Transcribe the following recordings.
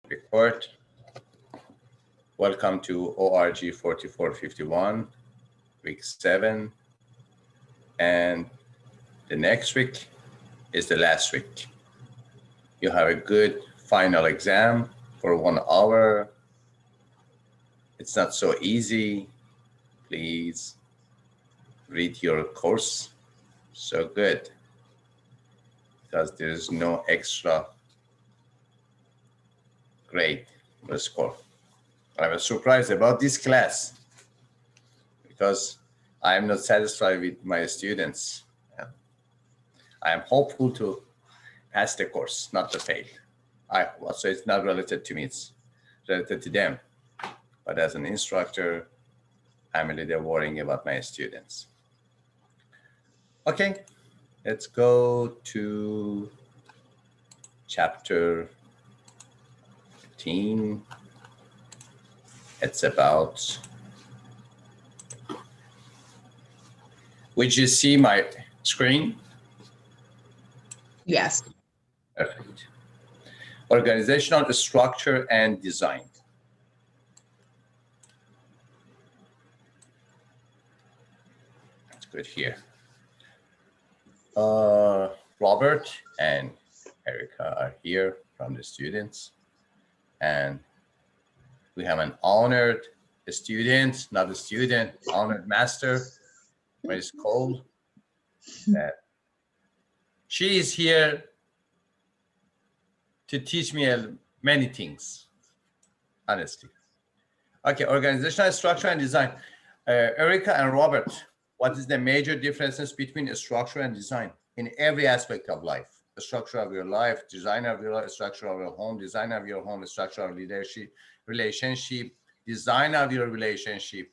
Record. Welcome to ORG 4451, week 7. And the next week is the last week. You have a good final exam for 1 hour. It's not so easy. Please read your course so good because there's no extra grade or score. I was surprised about this class because I am not satisfied with my students. I am hopeful to pass the course, not to fail. So it's not related to me, it's related to them. But as an instructor, I'm a little worrying about my students. Okay, let's go to chapter 15. It's about, would you see my screen? Yes. Perfect. Organizational structure and design. That's good here. Robert and Erica are here from the students. And we have an honored student, not a student, honored master, Miss Cole. That she is here to teach me many things, honestly. Okay, organizational structure and design. Erica and Robert, what is the major differences between structure and design in every aspect of life? The structure of your life, design of your life, structure of your home, design of your home, structure of leadership, relationship, design of your relationship.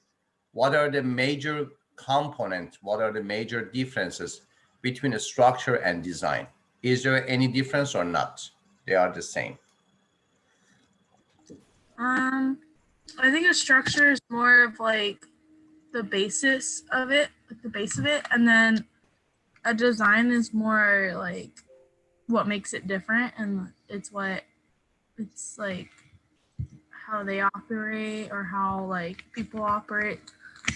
What are the major components? What are the major differences between a structure and design? Is there any difference or not? They are the same. I think a structure is more of like the basis of it, like the base of it, and then a design is more like what makes it different, and it's like how they operate or how like people operate.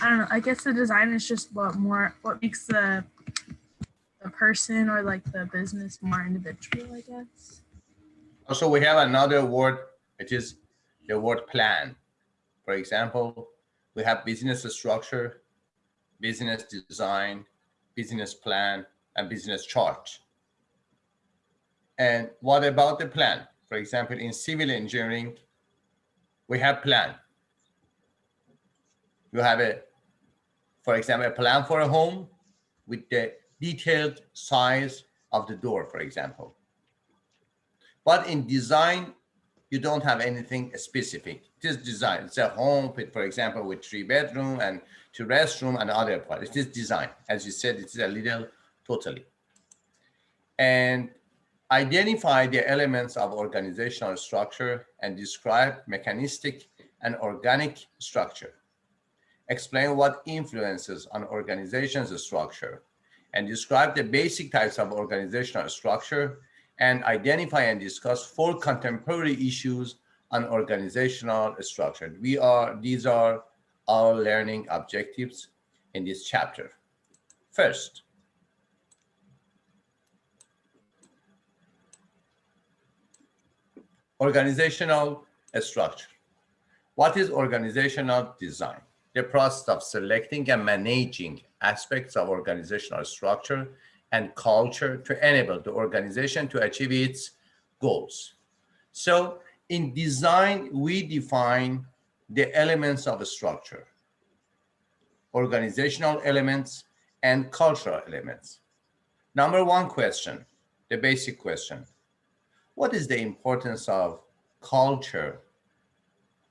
I don't know. I guess the design is just what makes the person or like the business more individual, I guess. Also, we have another word, which is the word plan. For example, we have business structure, business design, business plan, and business chart. And what about the plan? For example, in civil engineering, we have plan. You have for example, a plan for a home with the detailed size of the door, for example. But in design, you don't have anything specific. It is design. It's a home, for example, with 3 bedroom and 2 restroom and other parts. It is design. As you said, it's a little totally. And identify the elements of organizational structure and describe mechanistic and organic structure. Explain what influences on organization's structure and describe the basic types of organizational structure and identify and discuss 4 contemporary issues on organizational structure. These are our learning objectives in this chapter. First, organizational structure. What is organizational design? The process of selecting and managing aspects of organizational structure and culture to enable the organization to achieve its goals. So in design, we define the elements of a structure, organizational elements and cultural elements. Number 1 question, the basic question. What is the importance of culture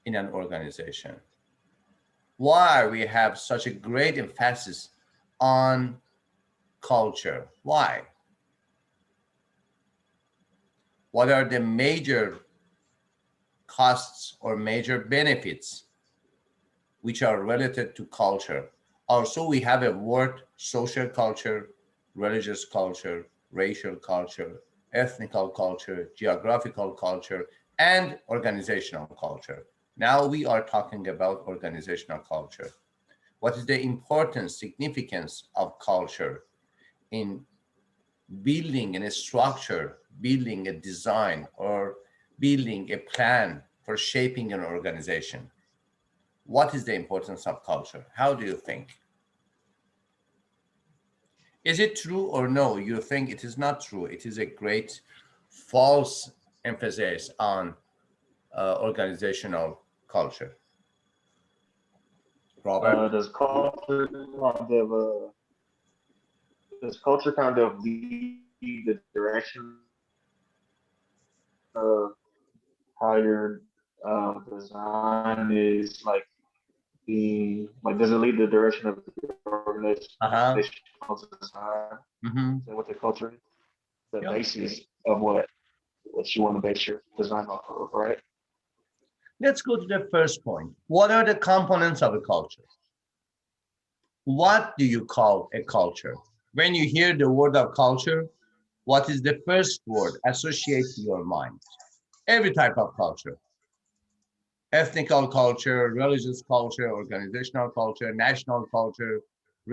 in an organization? Why we have such a great emphasis on culture? Why? What are the major costs or major benefits which are related to culture? Also, we have a word, social culture, religious culture, racial culture, ethnical culture, geographical culture, and organizational culture. Now we are talking about organizational culture. What is the importance, significance of culture in building a structure, building a design, or building a plan for shaping an organization? What is the importance of culture? How do you think? Is it true or no? You think it is not true. It is a great false emphasis on organizational culture. Robert? Does culture kind of lead the direction of how your design is like does it lead the direction of your Uh-huh. organizational design? Mm-hmm. Is that what the culture is? The Yeah. basis of what you want to base your design off of, right? Let's go to the first point. What are the components of a culture? What do you call a culture? When you hear the word of culture, what is the first word associated to your mind? Every type of culture: ethnical culture, religious culture, organizational culture, national culture,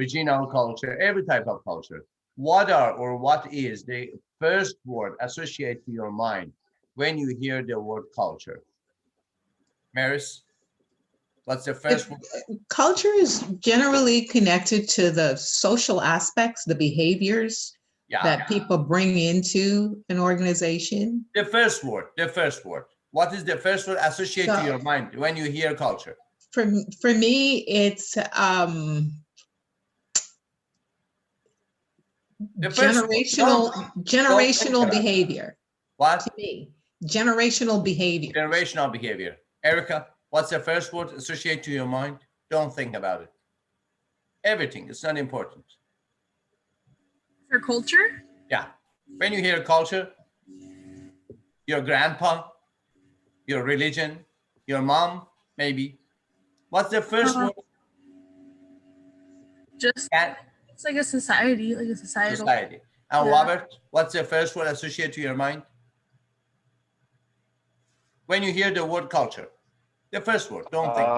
regional culture, every type of culture. What are or what is the first word associated to your mind when you hear the word culture? Maris, what's the first word? Culture is generally connected to the social aspects, the behaviors Yeah, that people bring into an organization. the first word, the first word. What is the first word associated to So your mind when you hear culture? for me, it's The first word. Don't think generational about it. behavior. What? To me, generational behavior. Generational behavior. Erica, what's the first word associated to your mind? Don't think about it. Everything. It's not important. For culture? Yeah. When you hear culture, your grandpa, your religion, your mom, maybe. What's the first word? Just At it's like a society, like a societal. society. And Yeah. Robert, what's the first word associated to your mind? When you hear the word culture, the first word, don't think.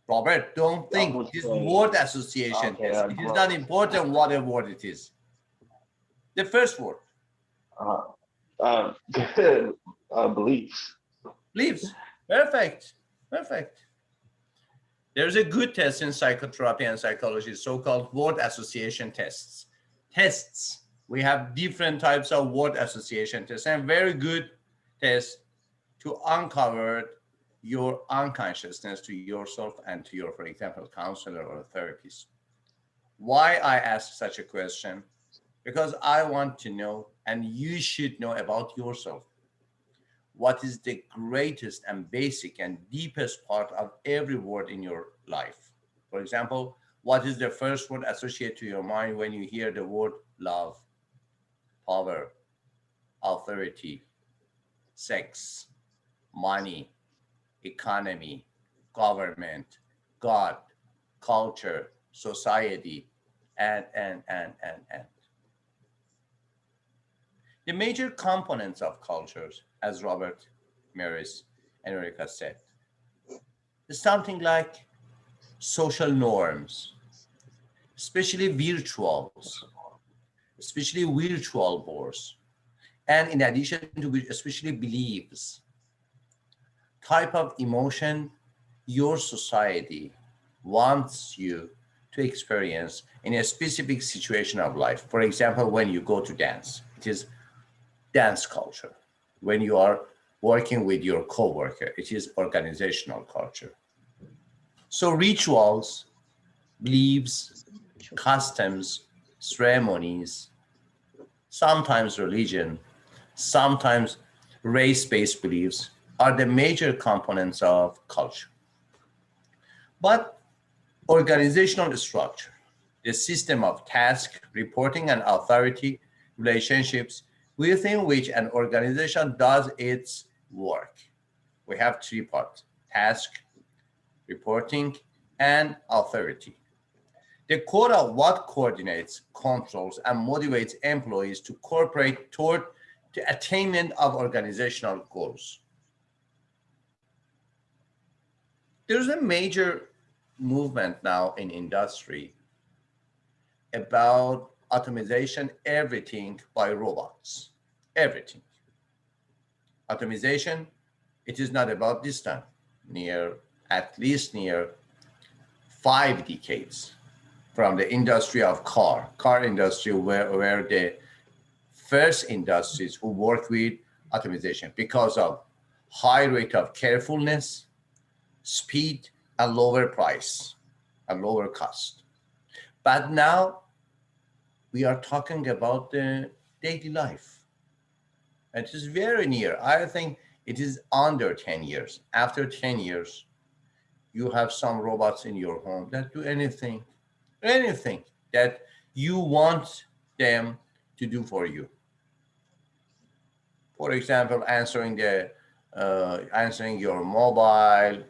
Robert, don't I think. would This say word association okay, is, it is not important what a word it is. The first word, uh, uh, beliefs. beliefs. Perfect. Perfect. There's a good test in psychotherapy and psychology, so-called word association tests. Tests. We have different types of word association tests and very good tests to uncover your unconsciousness to yourself and to your, for example, counselor or therapist. Why I ask such a question? Because I want to know, and you should know about yourself. What is the greatest and basic and deepest part of every word in your life? For example, what is the first word associated to your mind when you hear the word love, power, authority, sex, money, economy, government, God, culture, society, and. The major components of cultures, as Robert, Maris, and Erica said, is something like social norms, especially virtuals, especially virtual boards, and in addition to which, especially beliefs, type of emotion your society wants you to experience in a specific situation of life. For example, when you go to dance, it is dance culture. When you are working with your coworker, it is organizational culture. So rituals, beliefs, customs, ceremonies, sometimes religion, sometimes race-based beliefs are the major components of culture. But organizational structure, the system of task, reporting, and authority relationships within which an organization does its work. We have three parts: task, reporting, and authority. The code of what coordinates, controls, and motivates employees to cooperate toward the attainment of organizational goals. There's a major movement now in industry about automation, everything by robots, everything. Automation, it is not about this time, at least near 5 decades from the industry of car industry, where the first industries who work with automation because of high rate of carefulness, speed, and lower price and lower cost. But now we are talking about the daily life. It is very near. I think it is under 10 years. After 10 years, you have some robots in your home that do anything that you want them to do for you. For example, answering your mobile,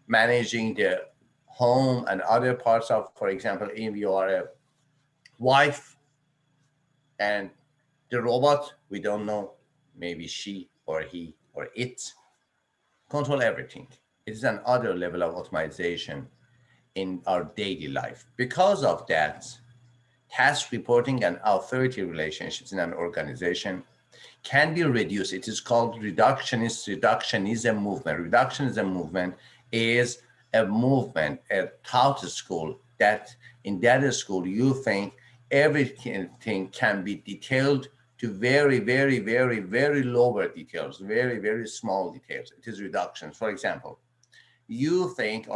managing the home and other parts of, for example, if you are a wife and the robot, we don't know, maybe she or he or it, control everything. It is another level of automation in our daily life. Because of that, task reporting and authority relationships in an organization can be reduced. It is called reductionism movement. Reductionism movement is a movement, a thought school that in that school you think everything can be detailed to very, very, very, very lower details, very, very small details. It is reduction. For example, you think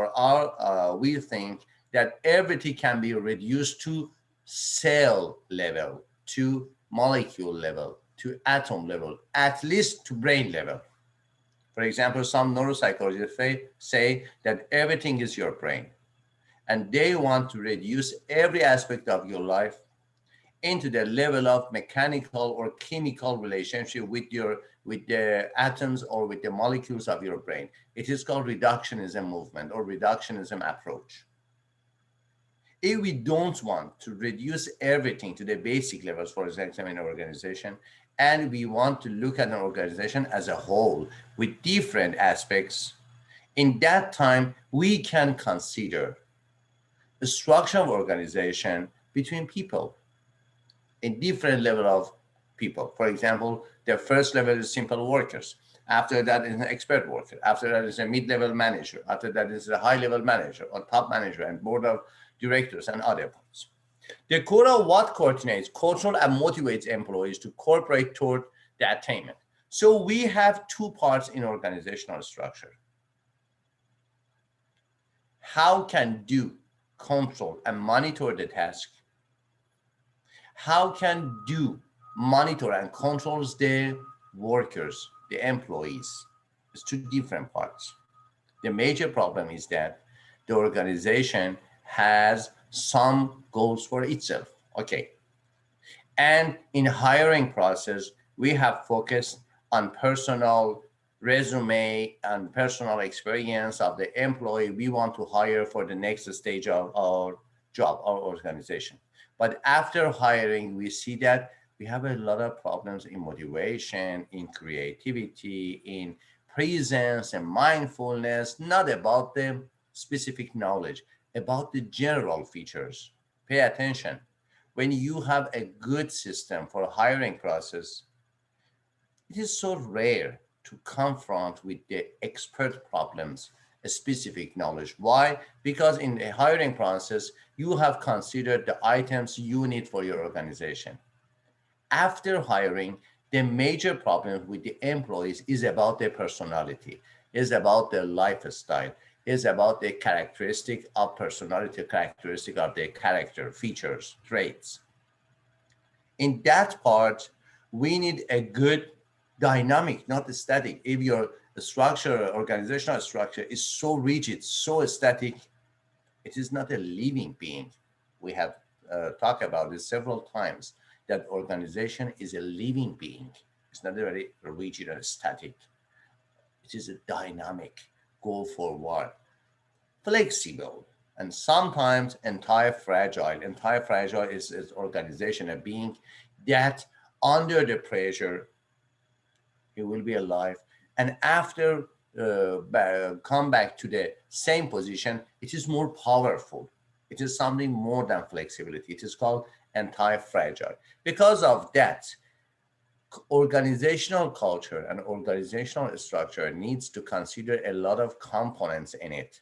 we think that everything can be reduced to cell level, to molecule level, to atom level, at least to brain level. For example, some neuropsychologists say that everything is your brain, and they want to reduce every aspect of your life into the level of mechanical or chemical relationship with the atoms or with the molecules of your brain. It is called reductionism movement or reductionism approach. If we don't want to reduce everything to the basic levels, for example, in an organization, and we want to look at an organization as a whole with different aspects, in that time, we can consider the structure of organization between people in different level of people. For example, the first level is simple workers. After that is an expert worker. After that is a mid-level manager. After that is a high-level manager or top manager and board of directors and other parts. The core of what coordinates, control, and motivates employees to cooperate toward the attainment. So we have 2 parts in organizational structure. How can do, control, and monitor the task? How can do, monitor, and controls the workers, the employees? It's 2 different parts. The major problem is that the organization has some goals for itself. Okay. And in hiring process, we have focused on personal resume and personal experience of the employee we want to hire for the next stage of our job, our organization. But after hiring, we see that we have a lot of problems in motivation, in creativity, in presence and mindfulness, not about the specific knowledge, about the general features. Pay attention. When you have a good system for hiring process, it is so rare to confront with the expert problems, a specific knowledge. Why? Because in the hiring process, you have considered the items you need for your organization. After hiring, the major problem with the employees is about their personality, is about their lifestyle, is about the characteristic of personality, characteristic of their character, features, traits. In that part, we need a good dynamic, not static. If your structure, organizational structure is so rigid, so static, it is not a living being. We have talked about this several times, that organization is a living being. It's not very rigid and static. It is a dynamic, go forward, flexible, and sometimes anti-fragile. Anti-fragile is organization, a being that under the pressure, it will be alive. And after come back to the same position, it is more powerful. It is something more than flexibility. It is called anti-fragile. Because of that, organizational culture and organizational structure needs to consider a lot of components in it,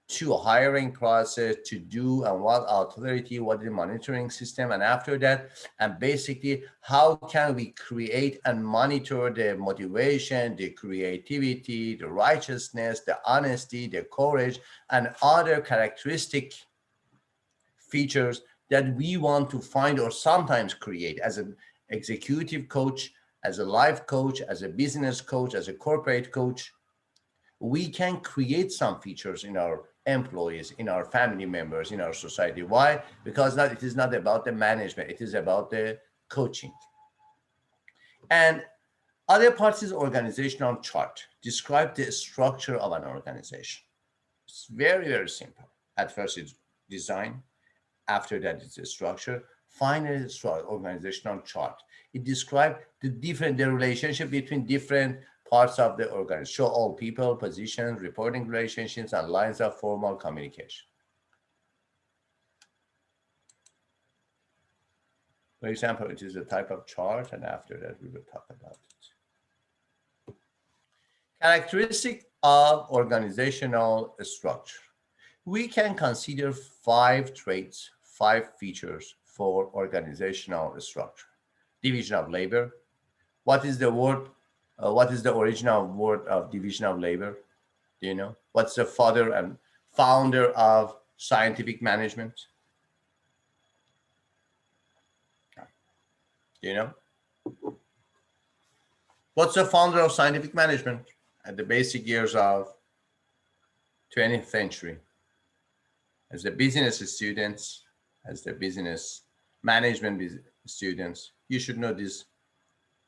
to hiring process, to do and what authority, what the monitoring system, and after that, and basically how can we create and monitor the motivation, the creativity, the righteousness, the honesty, the courage, and other characteristic features that we want to find or sometimes create as an executive coach, as a life coach, as a business coach, as a corporate coach. We can create some features in our employees, in our family members, in our society. Why? Because it is not about the management, it is about the coaching. And other parts is organizational chart. Describe the structure of an organization. It's very, very simple. At first it's design, after that it's a structure, finally it's organizational chart. It describes the relationship between different parts of the organization, show all people, positions, reporting relationships, and lines of formal communication. For example, it is a type of chart, and after that we will talk about it. Characteristic of organizational structure. We can consider 5 traits, 5 features for organizational structure. Division of labor. What is the word? What is the original word of division of labor? Do you know? What's the father and founder of scientific management? Do you know? What's the founder of scientific management at the basic years of 20th century? As the business students, as the business management students, you should know this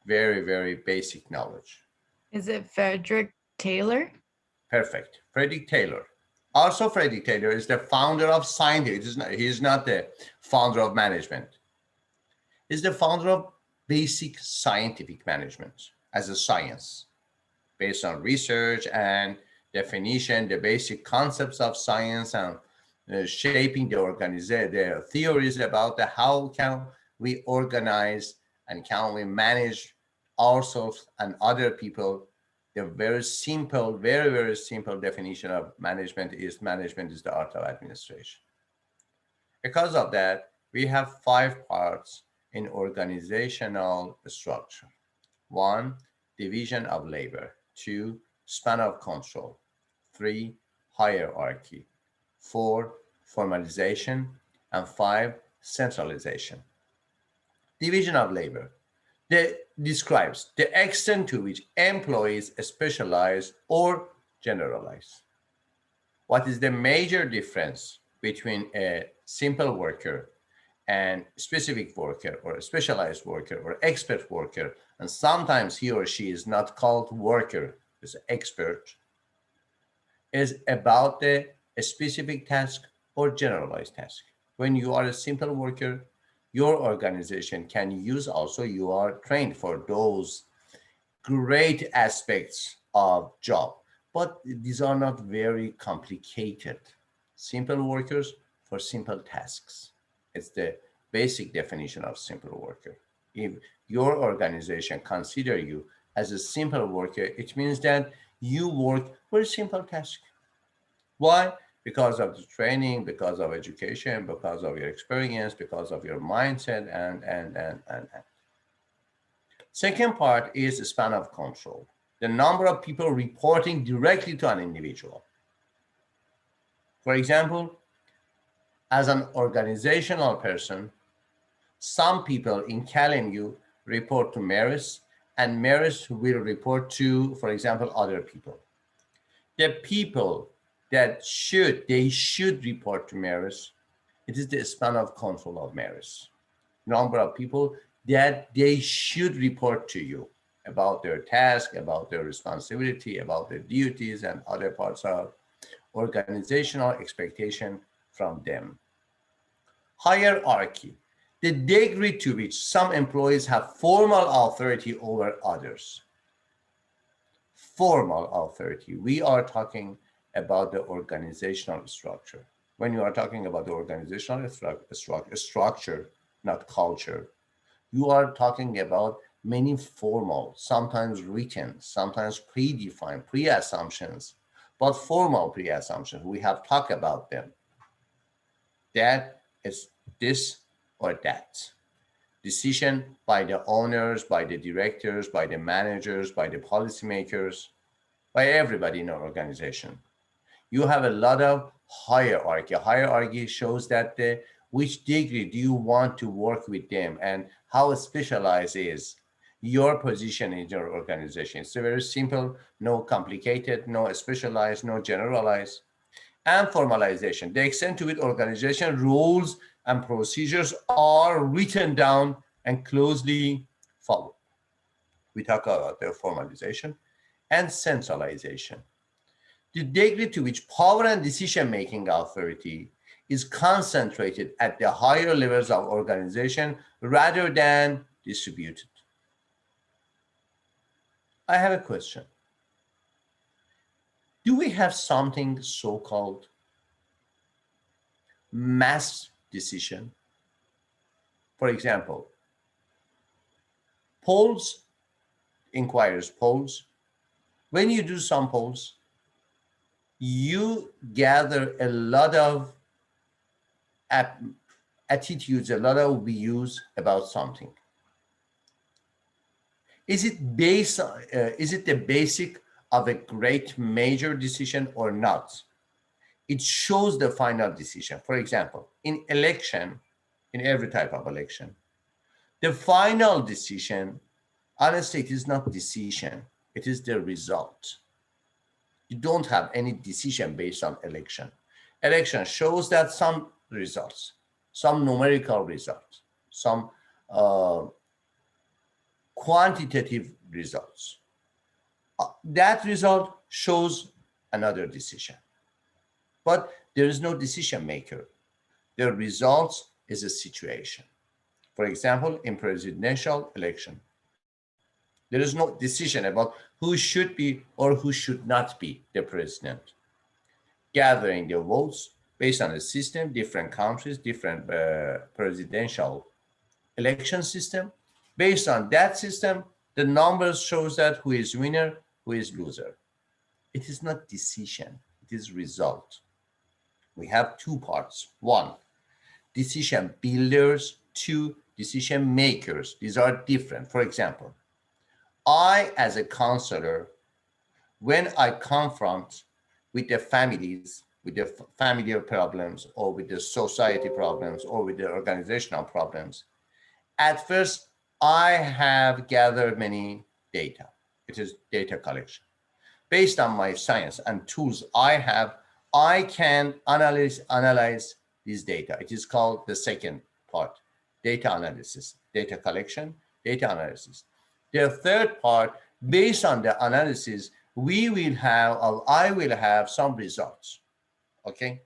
very, very basic knowledge. Is it Frederick Taylor? Perfect. Frederick Taylor. Also, Frederick Taylor is the founder of science. He is not the founder of management. He's the founder of basic scientific management as a science, based on research and definition, the basic concepts of science, and shaping the theories about how can we organize and can we manage ourselves and other people. The very simple, very, very simple definition of management is the art of administration. Because of that, we have 5 parts in organizational structure. 1, division of labor. 2, span of control. 3, hierarchy. 4, formalization. And 5, centralization. Division of labor describes the extent to which employees specialize or generalize. What is the major difference between a simple worker and specific worker or a specialized worker or expert worker? And sometimes he or she is not called worker, it's expert, is about the specific task or generalized task. When you are a simple worker, your organization can use also, you are trained for those great aspects of job, but these are not very complicated. Simple workers for simple tasks. It's the basic definition of simple worker. If your organization consider you as a simple worker, it means that you work for a simple task. Why? Because of the training, because of education, because of your experience, because of your mindset, and. Second part is the span of control. The number of people reporting directly to an individual. For example, as an organizational person, some people in Kalemgyu report to Maris, and Maris will report to, for example, other people. The people that they should report to Maris, it is the span of control of Maris. Number of people that they should report to you about their task, about their responsibility, about their duties, and other parts of organizational expectation from them. Hierarchy, the degree to which some employees have formal authority over others. Formal authority. We are talking about the organizational structure. When you are talking about the organizational structure, not culture, you are talking about many formal, sometimes written, sometimes predefined, pre-assumptions, but formal pre-assumptions. We have talked about them. That is this or that. Decision by the owners, by the directors, by the managers, by the policymakers, by everybody in an organization. You have a lot of hierarchy. Hierarchy shows that which degree do you want to work with them and how specialized is your position in your organization. It's very simple, no complicated, no specialized, no generalized. And formalization, the extent to which organization rules and procedures are written down and closely followed. We talk about the formalization and centralization. The degree to which power and decision-making authority is concentrated at the higher levels of organization rather than distributed. I have a question. Do we have something so-called mass decision? For example, polls, inquirers polls. When you do some polls, you gather a lot of attitudes, a lot of views about something. Is it based? Is it the basic of a great major decision or not? It shows the final decision. For example, in election, in every type of election, the final decision, honestly, it is not decision, it is the result. You don't have any decision based on election. Election shows that some results, some numerical results, some quantitative results. That result shows another decision. But there is no decision maker. The results is a situation. For example, in presidential election, there is no decision about who should be or who should not be the president. Gathering the votes based on a system, different countries, different presidential election system. Based on that system, the numbers shows that who is winner, who is loser. It is not decision, it is result. We have two parts. One, decision builders. Two, decision makers. These are different. For example, I, as a counselor, when I confront with the families, with the family problems, or with the society problems, or with the organizational problems, at first, I have gathered many data. It is data collection. Based on my science and tools I have, I can analyze this data. It is called the second part, data analysis, data collection, data analysis. The third part, based on the analysis, we will have, or I will have some results, okay?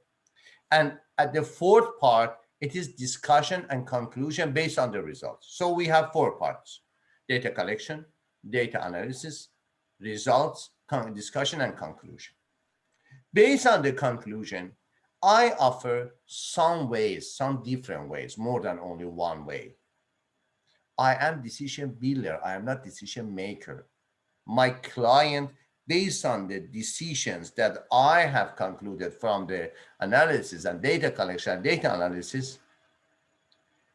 And at the fourth part, it is discussion and conclusion based on the results. So we have four parts: data collection, data analysis, results, discussion, and conclusion. Based on the conclusion, I offer some ways, some different ways, more than only one way. I am decision builder. I am not decision maker. My client, based on the decisions that I have concluded from the analysis and data collection and data analysis,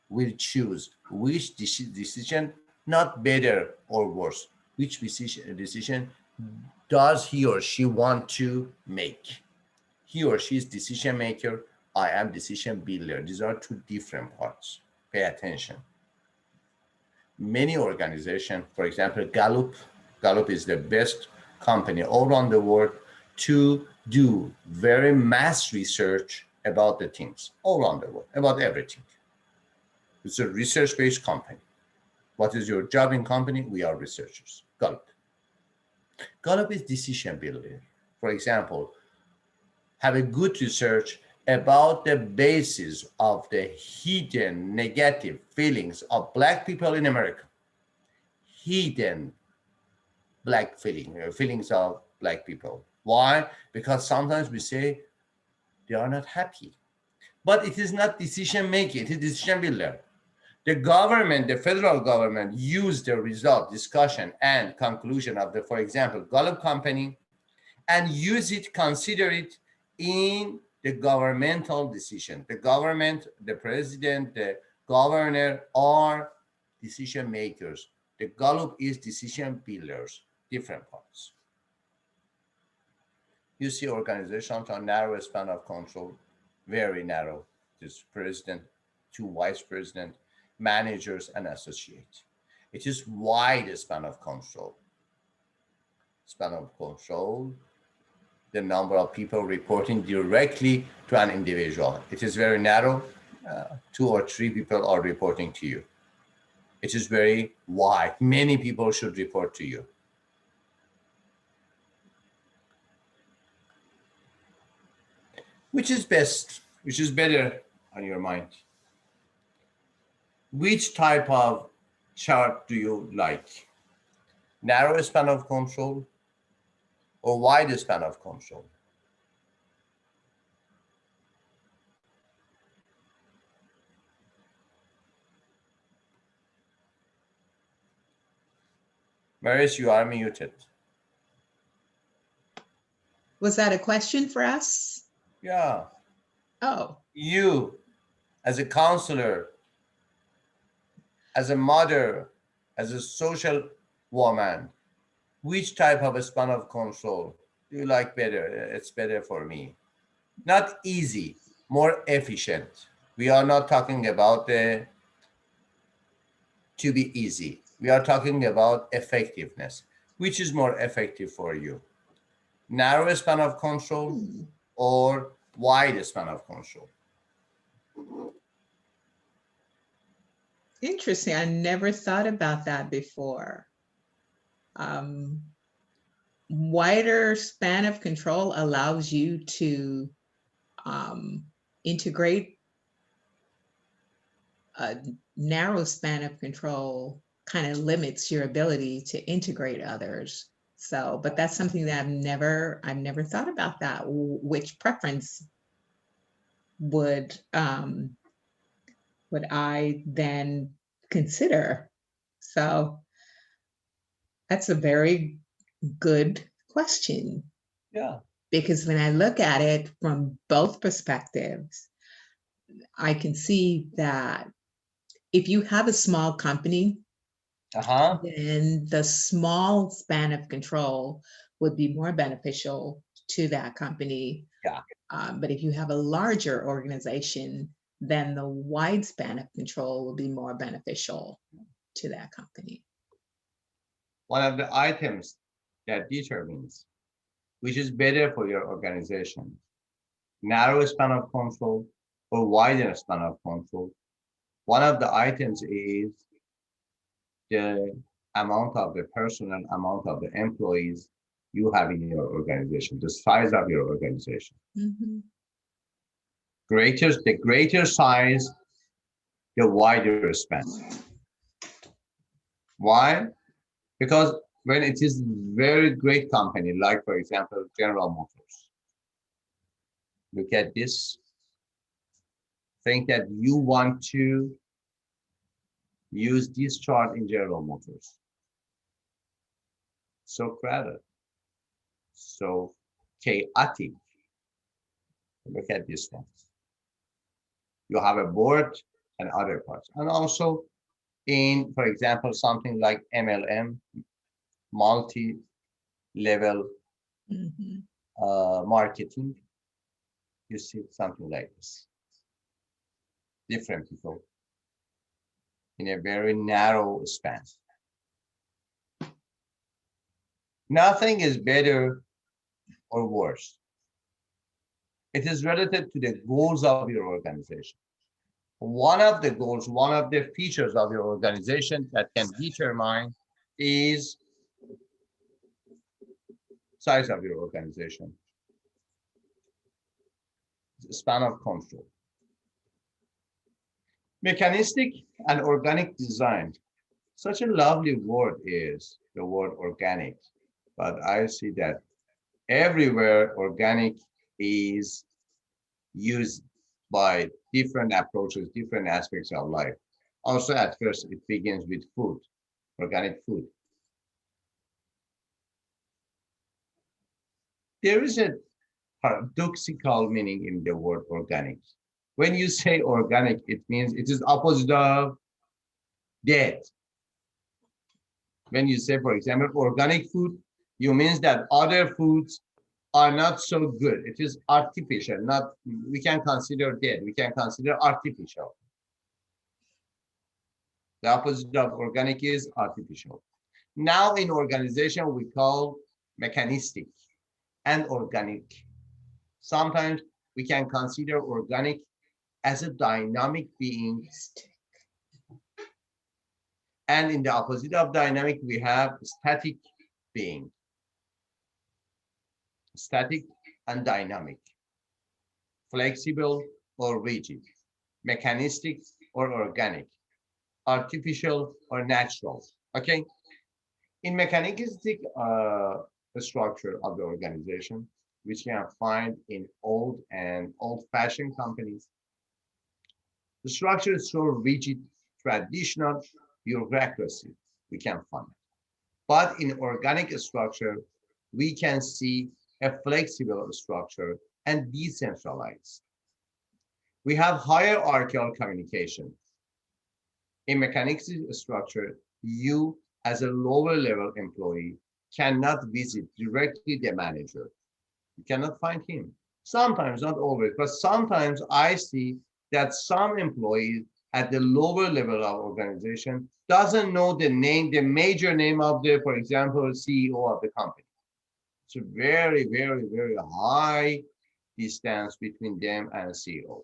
will choose which decision, not better or worse, which decision does he or she want to make. He or she is decision maker. I am decision builder. These are two different parts. Pay attention. Many organizations, for example, Gallup is the best company all around the world to do very mass research about the things all around the world, about everything. It's a research-based company. What is your job in company? We are researchers. Gallup. Gallup is decision builder. For example, have a good research about the basis of the hidden negative feelings of Black people in America. Hidden Black feelings of Black people. Why? Because sometimes we say they are not happy. But it is not decision making, it is decision builder. The government, the federal government, used the result, discussion, and conclusion of the, for example, Gallup company, and use it, consider it in the governmental decision. The government, the president, the governor are decision makers. The Gallup is decision builders, different parts. You see organizations on narrow span of control, very narrow. This president, two vice president, managers, and associates. It is wide span of control. Span of control, the number of people reporting directly to an individual. It is very narrow. 2 or 3 people are reporting to you. It is very wide. Many people should report to you. Which is best? Which is better on your mind? Which type of chart do you like? Narrow span of control or wide span of control? Maris, you are muted. Was that a question for us? Yeah. Oh, You, as a counselor, as a mother, as a social woman, which type of a span of control do you like better? It's better for me. Not easy, more efficient. We are not talking about the to be easy. We are talking about effectiveness. Which is more effective for you? Narrow span of control or wide span of control? interesting. I never thought about that before. Wider span of control allows you to integrate. A narrow span of control kind of limits your ability to integrate others. So, but that's something that I've never thought about that. Which preference would I then consider? So that's a very good question. Yeah. Because when I look at it from both perspectives, I can see that if you have a small company, then the small span of control would be more beneficial to that company. Yeah. But if you have a larger organization, then the wide span of control will be more beneficial to that company. One of the items that determines which is better for your organization, narrow span of control or wider span of control. One of the items is the amount of the personnel, amount of the employees you have in your organization, the size of your organization. Mhm. The greater size, the wider span. Why? Because when it is very great company, like for example, General Motors, look at this, think that you want to use this chart in General Motors. So crowded, so chaotic. Look at this one. You have a board and other parts. And also in, for example, something like MLM, multi-level Mhm. Marketing, you see something like this. Different people in a very narrow span. Nothing is better or worse. It is related to the goals of your organization. One of the goals, one of the features of your organization that can determine is size of your organization. span of control. Mechanistic and organic design. Such a lovely word is the word organic, but I see that everywhere organic is used by different approaches, different aspects of life. Also, at first, it begins with food, organic food. There is a paradoxical meaning in the word organic. When you say organic, it means it is opposite of dead. When you say, for example, organic food, you means that other foods are not so good. It is artificial, not, we can consider dead, we can consider artificial. The opposite of organic is artificial. Now in organization, we call mechanistic and organic. Sometimes we can consider organic as a dynamic being. And in the opposite of dynamic, we have static being. Static and dynamic. Flexible or rigid. Mechanistic or organic. Artificial or natural. Okay? In mechanistic structure of the organization, which you can find in old and old-fashioned companies, the structure is so rigid, traditional bureaucracy we can find. But in organic structure, we can see a flexible structure and decentralized. We have hierarchical communication. In mechanistic structure, you as a lower level employee cannot visit directly the manager. You cannot find him. Sometimes, not always, but sometimes I see that some employees at the lower level of organization doesn't know the name, the major name of the, for example, CEO of the company. It's a very, very, very high distance between them and CEO.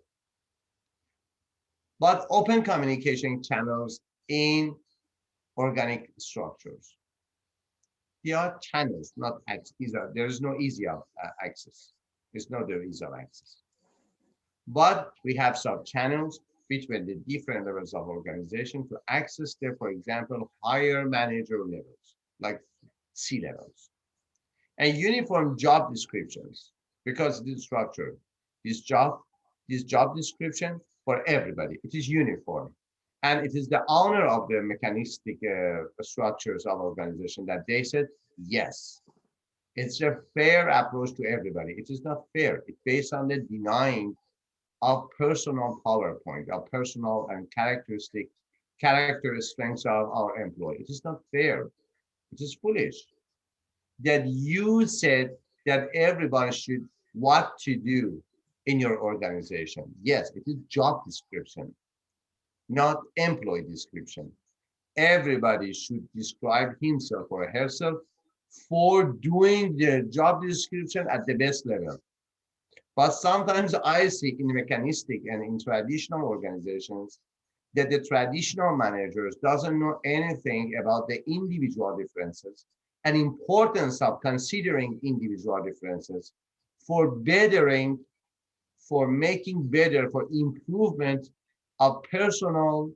But open communication channels in organic structures. There are channels, not access. There is no easy access. There's no ease of access. But we have sub-channels between the different levels of organization to access their, for example, higher manager levels, like C levels. And uniform job descriptions, because this structure, this job description for everybody, it is uniform. And it is the owner of the mechanistic structures of organization that they said, yes, it's a fair approach to everybody. It is not fair. It's based on the denying of personal PowerPoint, of personal and character strengths of our employee. It is not fair. It is foolish that you said that everybody should what to do in your organization. Yes, it is job description, not employee description. Everybody should describe himself or herself for doing the job description at the best level. But sometimes I see in mechanistic and in traditional organizations that the traditional managers doesn't know anything about the individual differences and importance of considering individual differences for bettering, for making better, for improvement of personal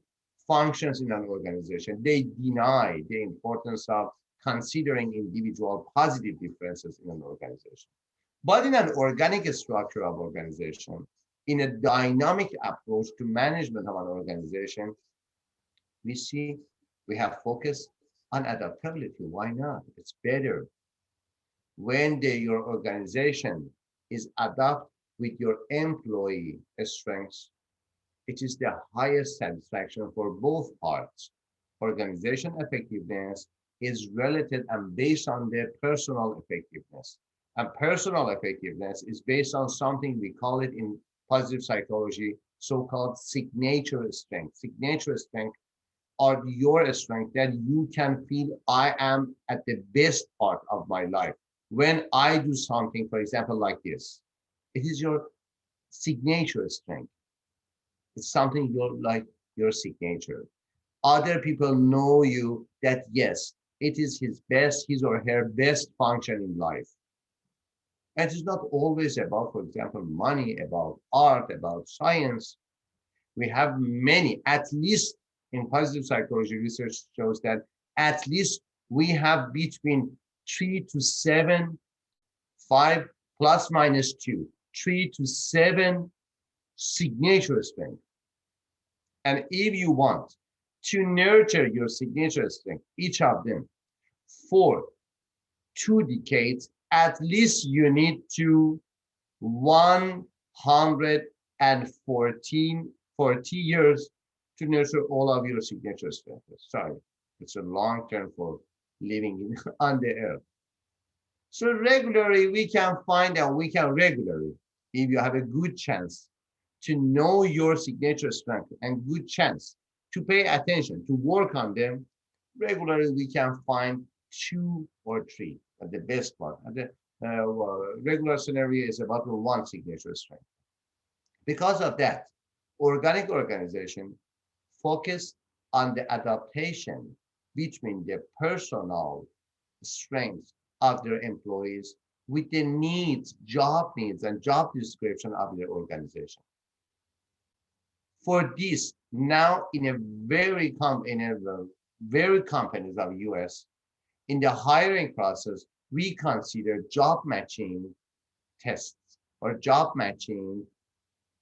functions in an organization. They deny the importance of considering individual positive differences in an organization. But in an organic structure of organization, in a dynamic approach to management of an organization, we see we have focus on adaptability. Why not? It's better when your organization is adapt with your employee strengths. It is the highest satisfaction for both parts. Organization effectiveness is relative and based on their personal effectiveness. And personal effectiveness is based on something we call it in positive psychology, so-called signature strength. Signature strength are your strength that you can feel I am at the best part of my life. When I do something, for example, like this, it is your signature strength. It's something you're like your signature. Other people know you that yes, it is his or her best function in life. And it's not always about, for example, money, about art, about science. We have many, at least in positive psychology research shows that at least we have between 3 to 7, 5 plus minus 2, 3 to 7 signature strength. And if you want to nurture your signature strength, each of them, for 2 decades, at least you need to 140 years to nurture all of your signature strength. Sorry, it's a long term for living on the earth. So regularly we can find and we can regularly, if you have a good chance to know your signature strength and good chance to pay attention, to work on them, regularly we can find 2 or 3, but the best part. And the regular scenario is about 1 signature strength. Because of that, organic organization focus on the adaptation between the personal strengths of their employees with the needs, job needs, and job description of their organization. For this, now in a very companies of US, in the hiring process, we consider job matching tests or job matching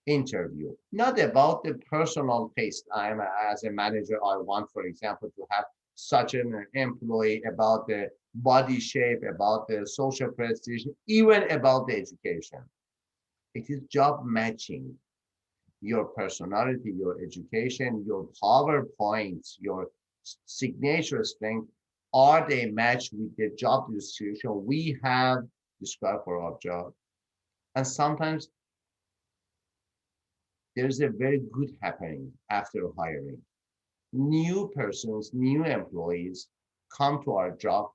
interview, not about the personal taste. I'm as a manager, I want, for example, to have such an employee, about the body shape, about the social prestige, even about the education. It is job matching. Your personality, your education, your PowerPoints, your signature strength, are they matched with the job description we have described for our job? And sometimes there's a very good happening after hiring. New persons, new employees come to our job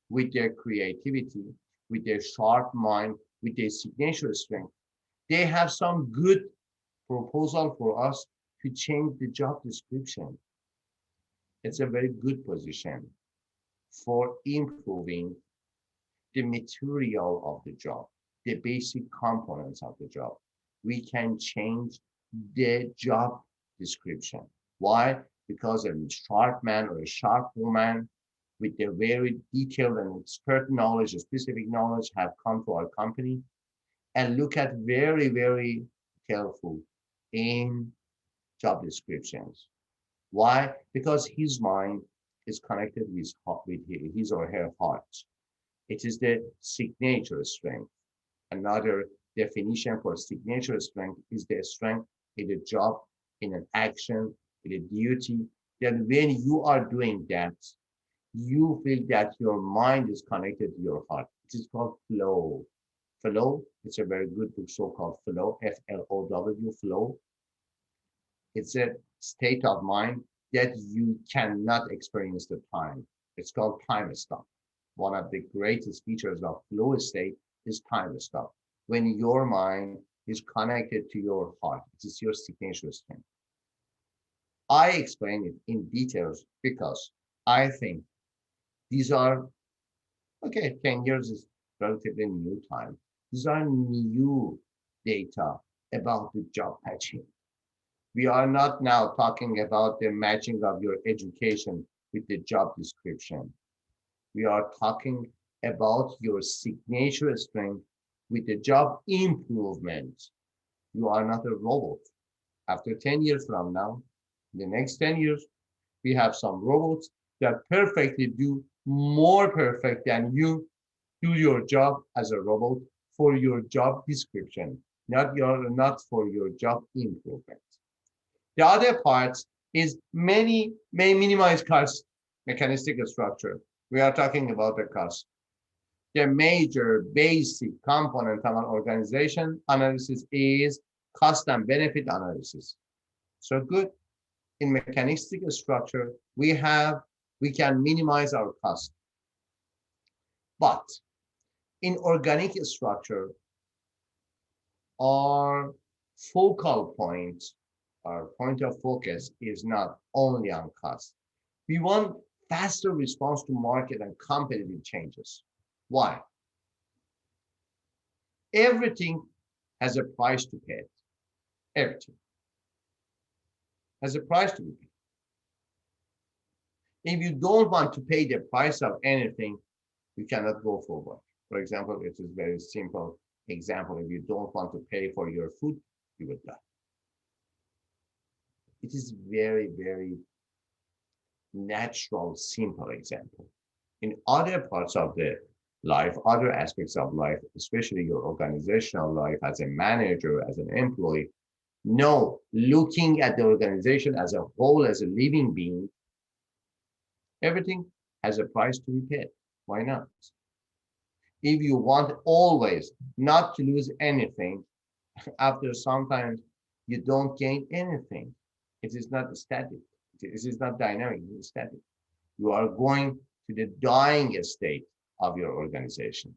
with their creativity, with their sharp mind, with their signature strength. They have some good proposal for us to change the job description. It's a very good position for improving the material of the job, the basic components of the job. We can change the job description. Why? Because a sharp man or a sharp woman with a very detailed and expert knowledge, specific knowledge, have come to our company and look at very, very careful in job descriptions. Why? Because his mind is connected with his or her heart. It is the signature strength. Another definition for signature strength is the strength in a job, in an action, in a duty, that when you are doing that, you feel that your mind is connected to your heart. It is called flow. Flow, it's a very good book, so-called Flow, F-L-O-W, Flow. It's a state of mind that you cannot experience the time. It's called time stop. One of the greatest features of flow state is time stop. When your mind is connected to your heart, it is your signature strength. I explain it in details because I think these are, okay, 10 years is relatively new time. These are new data about the job matching. We are not now talking about the matching of your education with the job description. We are talking about your signature strength with the job improvement. You are not a robot. After 10 years from now, in the next 10 years, we have some robots that perfectly do more perfect than you do your job as a robot for your job description, not for your job improvement. The other part is may minimize cost, mechanistic structure. We are talking about the cost. The major basic component of an organization analysis is cost and benefit analysis. So good. In mechanistic structure, we can minimize our cost. But in organic structure, our focal point, our point of focus is not only on cost. We want faster response to market and competitive changes. Why? Everything has a price to pay. Everything has a price to be paid. If you don't want to pay the price of anything, you cannot go forward. For example, it is very simple example. If you don't want to pay for your food, you will die. It is very, very natural, simple example. In other parts of the life, other aspects of life, especially your organizational life as a manager, as an employee, no, looking at the organization as a whole, as a living being, everything has a price to be paid. Why not? If you want always not to lose anything, after sometimes you don't gain anything. It is not static. It is not dynamic, it is static. You are going to the dying state of your organization.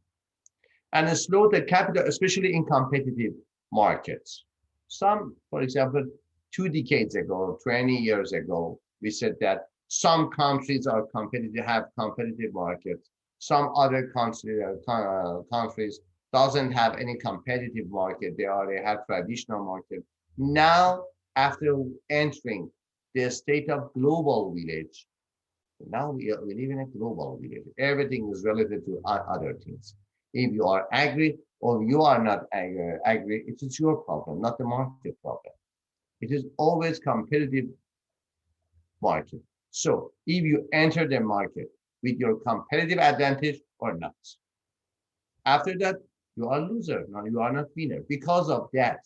And a slow the capital, especially in competitive markets. Some, for example, 2 decades ago, 20 years ago, we said that some countries are competitive, have competitive markets. Some other countries doesn't have any competitive market. They have traditional market. Now, after entering the state of global village, now we live in a global village. Everything is related to other things. If you are angry or you are not angry, it is your problem, not the market problem. It is always competitive market. So if you enter the market with your competitive advantage or not, after that, you are loser. Now you are not winner. Because of that,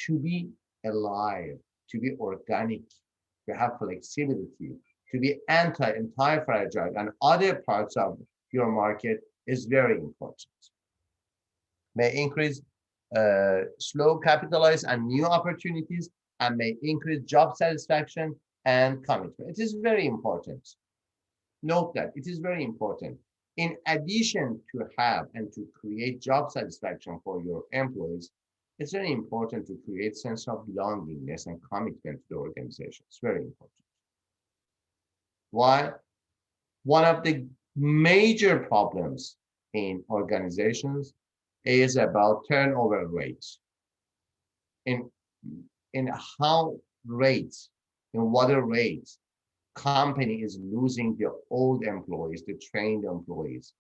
to be alive, to be organic, to have flexibility, to be anti-fragile and other parts of your market is very important. May increase slow capitalize and new opportunities and may increase job satisfaction and commitment. It is very important. Note that it is very important. In addition to have and to create job satisfaction for your employees, it's very important to create sense of belongingness and commitment to the organization. It's very important. Why? One of the major problems in organizations is about turnover rates. In how rates, in what rates company is losing the old employees, the trained employees,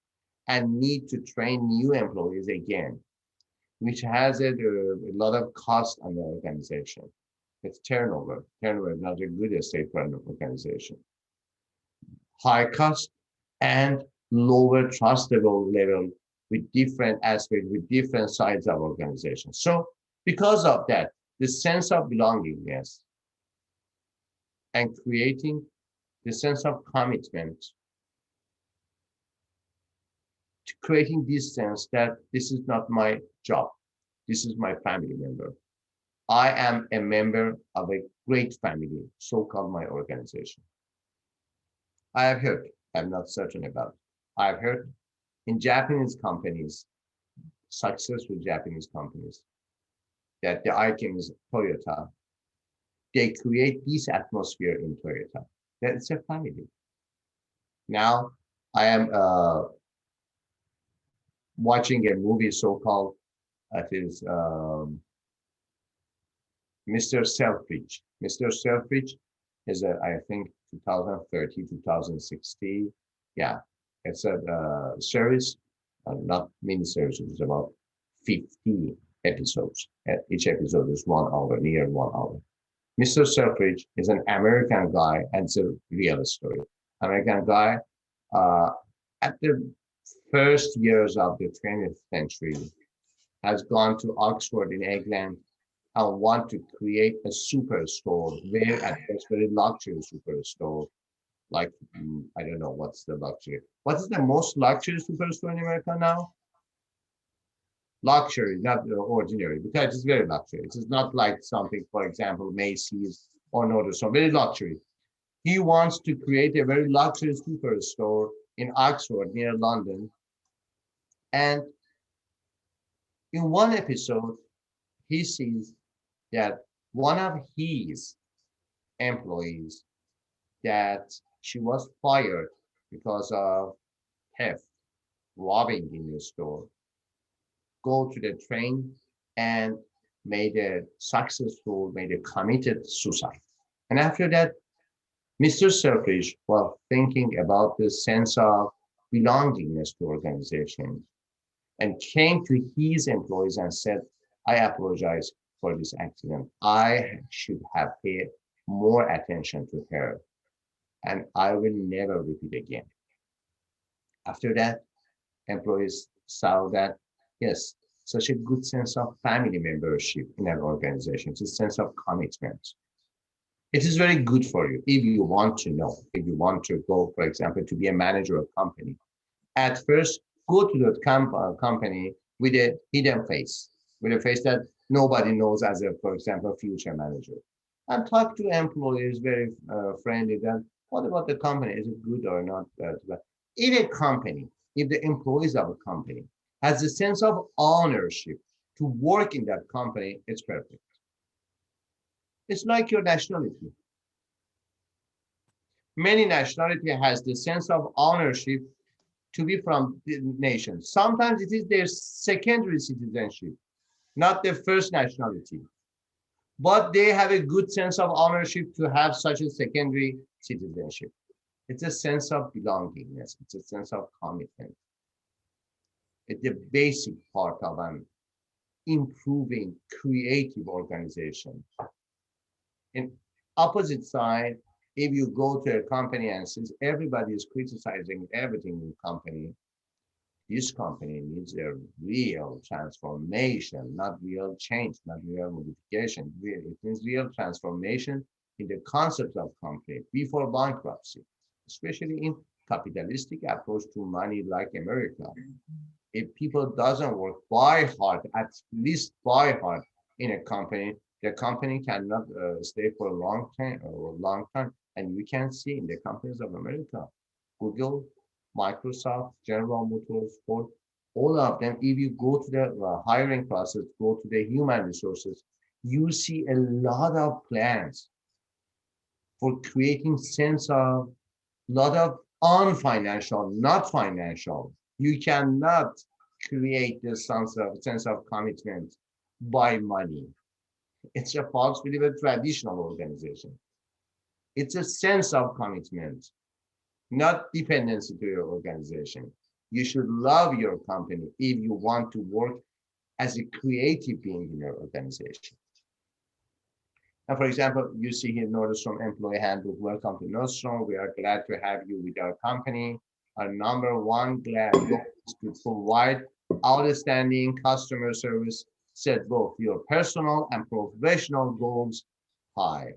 and need to train new employees again, which has a lot of cost on the organization. It's turnover. Turnover is not a good state for an organization. High cost and lower trustable level with different aspects, with different sides of organization. So because of that, the sense of belongingness and creating the sense of commitment, to creating this sense that this is not my job, this is my family member. I am a member of a great family, so-called my organization. I have heard, I'm not certain about it. I've heard in Japanese companies, successful Japanese companies, that the icon is Toyota. They create this atmosphere in Toyota. That it's a family. Now, I am watching a movie so-called, it is Mr. Selfridge. Mr. Selfridge is I think 2030, 2060. Yeah, it's a series, not mini series. It's about 50 episodes. Each episode is 1 hour, near 1 hour. Mr. Selfridge is an American guy, and it's a real story. American guy, at the first years of the 20th century, has gone to Oxford in England and want to create a superstore, very at first very luxury superstore. Like, I don't know, what's the luxury? What is the most luxury superstore in America now? Luxury, not ordinary, because it's very luxury. It is not like something, for example, Macy's or Nordstrom, very luxury. He wants to create a very luxury superstore in Oxford, near London. And in one episode, he sees that one of his employees, that she was fired because of theft, robbing in the store. go to the train and made a successful, made a committed suicide. And after that, Mr. Selfish was thinking about the sense of belongingness to organization and came to his employees and said, I apologize for this accident. I should have paid more attention to her and I will never repeat again. After that, employees saw that, yes, such a good sense of family membership in an organization, it's a sense of commitment. It is very good for you if you want to know, if you want to go, for example, to be a manager of a company. At first, go to the company with a hidden face, with a face that nobody knows as a, for example, future manager. And talk to employees very friendly that, what about the company? Is it good or not? In a company, if the employees of a company has a sense of ownership to work in that company, it's perfect. It's like your nationality. Many nationality has the sense of ownership to be from the nation. Sometimes it is their secondary citizenship, not their first nationality. But they have a good sense of ownership to have such a secondary citizenship. It's a sense of belongingness. It's a sense of commitment. It's the basic part of an improving creative organization. In opposite side, if you go to a company and since everybody is criticizing everything in the company, this company needs a real transformation, not real change, not real modification. It needs real transformation in the concept of company before bankruptcy, especially in capitalistic approach to money like America. If people doesn't work by hard, at least by hard in a company, the company cannot stay for a long time. And you can see in the companies of America, Google, Microsoft, General Motors, Ford, all of them, if you go to the hiring process, go to the human resources, you see a lot of plans for creating sense of, lot of unfinancial, not financial. You cannot create this sense of commitment by money. It's a false belief, a traditional organization. It's a sense of commitment, not dependency to your organization. You should love your company if you want to work as a creative being in your organization. And for example, you see here Nordstrom Employee Handbook. Welcome to Nordstrom. We are glad to have you with our company. Our number one goal is to provide outstanding customer service, set both your personal and professional goals high.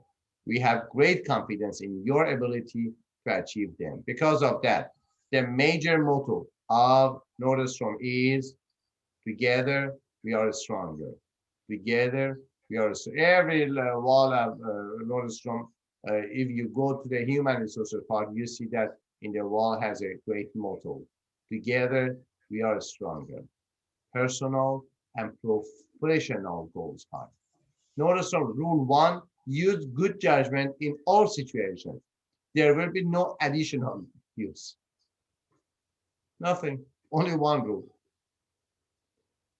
We have great confidence in your ability to achieve them. Because of that, the major motto of Nordstrom is together we are stronger. Together we are every wall of Nordstrom. If you go to the human resources part, you see that in the wall has a great motto. Together we are stronger. Personal and professional goals high. Nordstrom rule 1, use good judgment in all situations. There will be no additional use. Nothing, only one rule.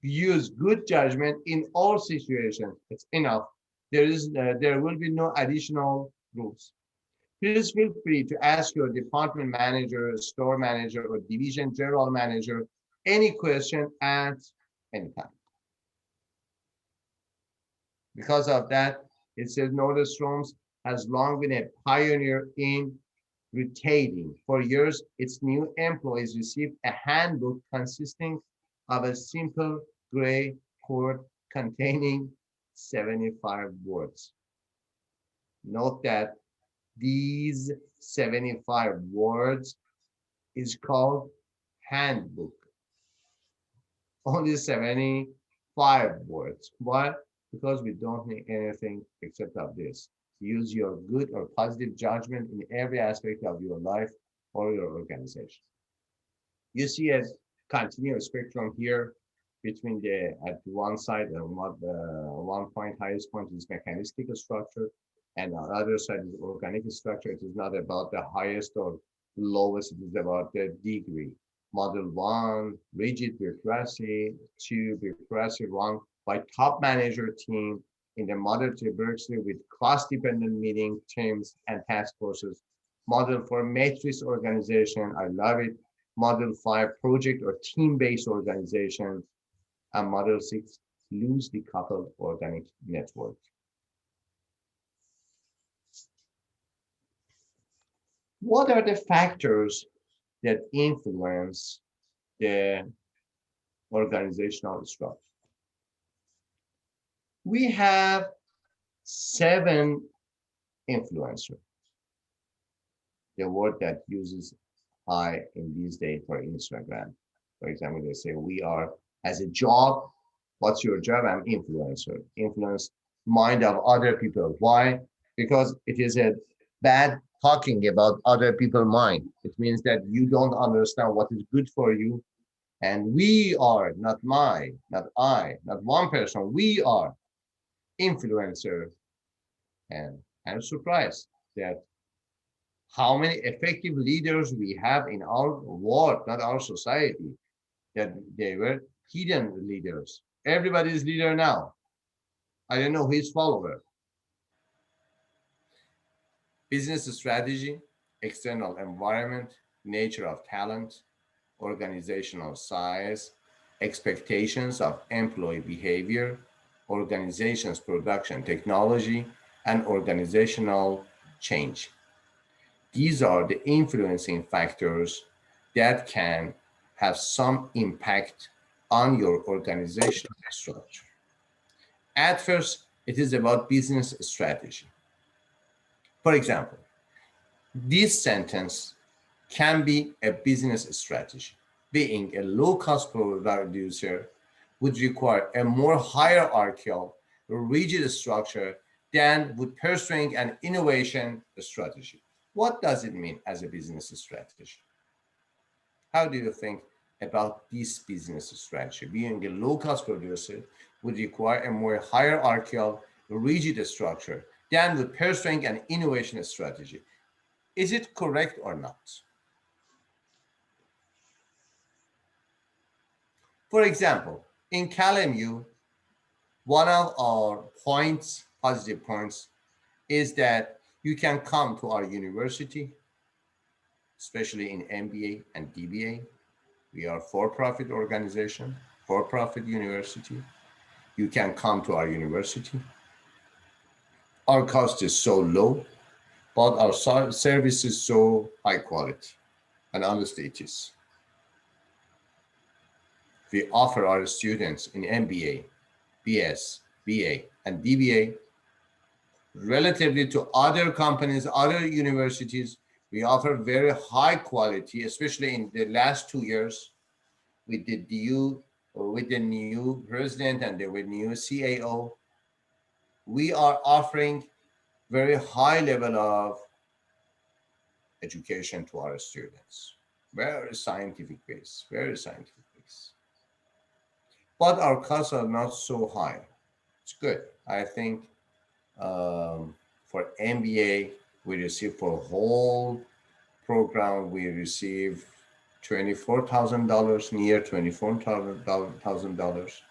Use good judgment in all situations. It's enough. There will be no additional rules. Please feel free to ask your department manager, store manager, or division general manager any question at any time. Because of that, it says Nordstrom has long been a pioneer in retailing. For years, its new employees received a handbook consisting of a simple gray cord containing 75 words. Note that these 75 words is called handbook. Only 75 words. Why? Because we don't need anything except of this. Use your good or positive judgment in every aspect of your life or your organization. You see a continuous spectrum here between the, at one side, one point, highest point is mechanistic structure, and on the other side is organic structure. It is not about the highest or lowest, it is about the degree. Model 1, rigid bureaucracy. 2, bureaucracy run by top manager team in the Model 3 bureaucracy with class-dependent meeting teams and task forces. Model 4, matrix organization. I love it. Model 5, project or team-based organization. And Model 6, loosely coupled organic network. What are the factors that influence the organizational structure? We have 7 influencers. The word that uses high in these days for Instagram. For example, they say we are as a job. What's your job? I'm influencer. Influence mind of other people. Why? Because it is a bad talking about other people's mind. It means that you don't understand what is good for you. And we are, not I, not one person, we are influencer. And I'm surprised that how many effective leaders we have in our world, not our society, that they were hidden leaders. Everybody is leader now. I don't know his follower. Business strategy, external environment, nature of talent, organizational size, expectations of employee behavior, organization's production technology, and organizational change. These are the influencing factors that can have some impact on your organizational structure. At first, it is about business strategy. For example, this sentence can be a business strategy. Being a low-cost producer would require a more hierarchical, rigid structure than would pursuing an innovation strategy. What does it mean as a business strategy? How do you think about this business strategy? Being a low-cost producer would require a more hierarchical, rigid structure than would pursuing an innovation strategy. Is it correct or not? For example, in CalMU, one of our points, positive points, is that you can come to our university, especially in MBA and DBA. We are for-profit organization, for-profit university. You can come to our university. Our cost is so low, but our service is so high quality, and honestly it is. We offer our students in MBA, BS, BA, and DBA, relatively to other companies, other universities, we offer very high quality, especially in the last 2 years with the new president and the new CAO. We are offering very high level of education to our students, very scientific base, very scientific base. But our costs are not so high. It's good. I think for MBA, we receive for whole program, we receive $24,000, near $24,000.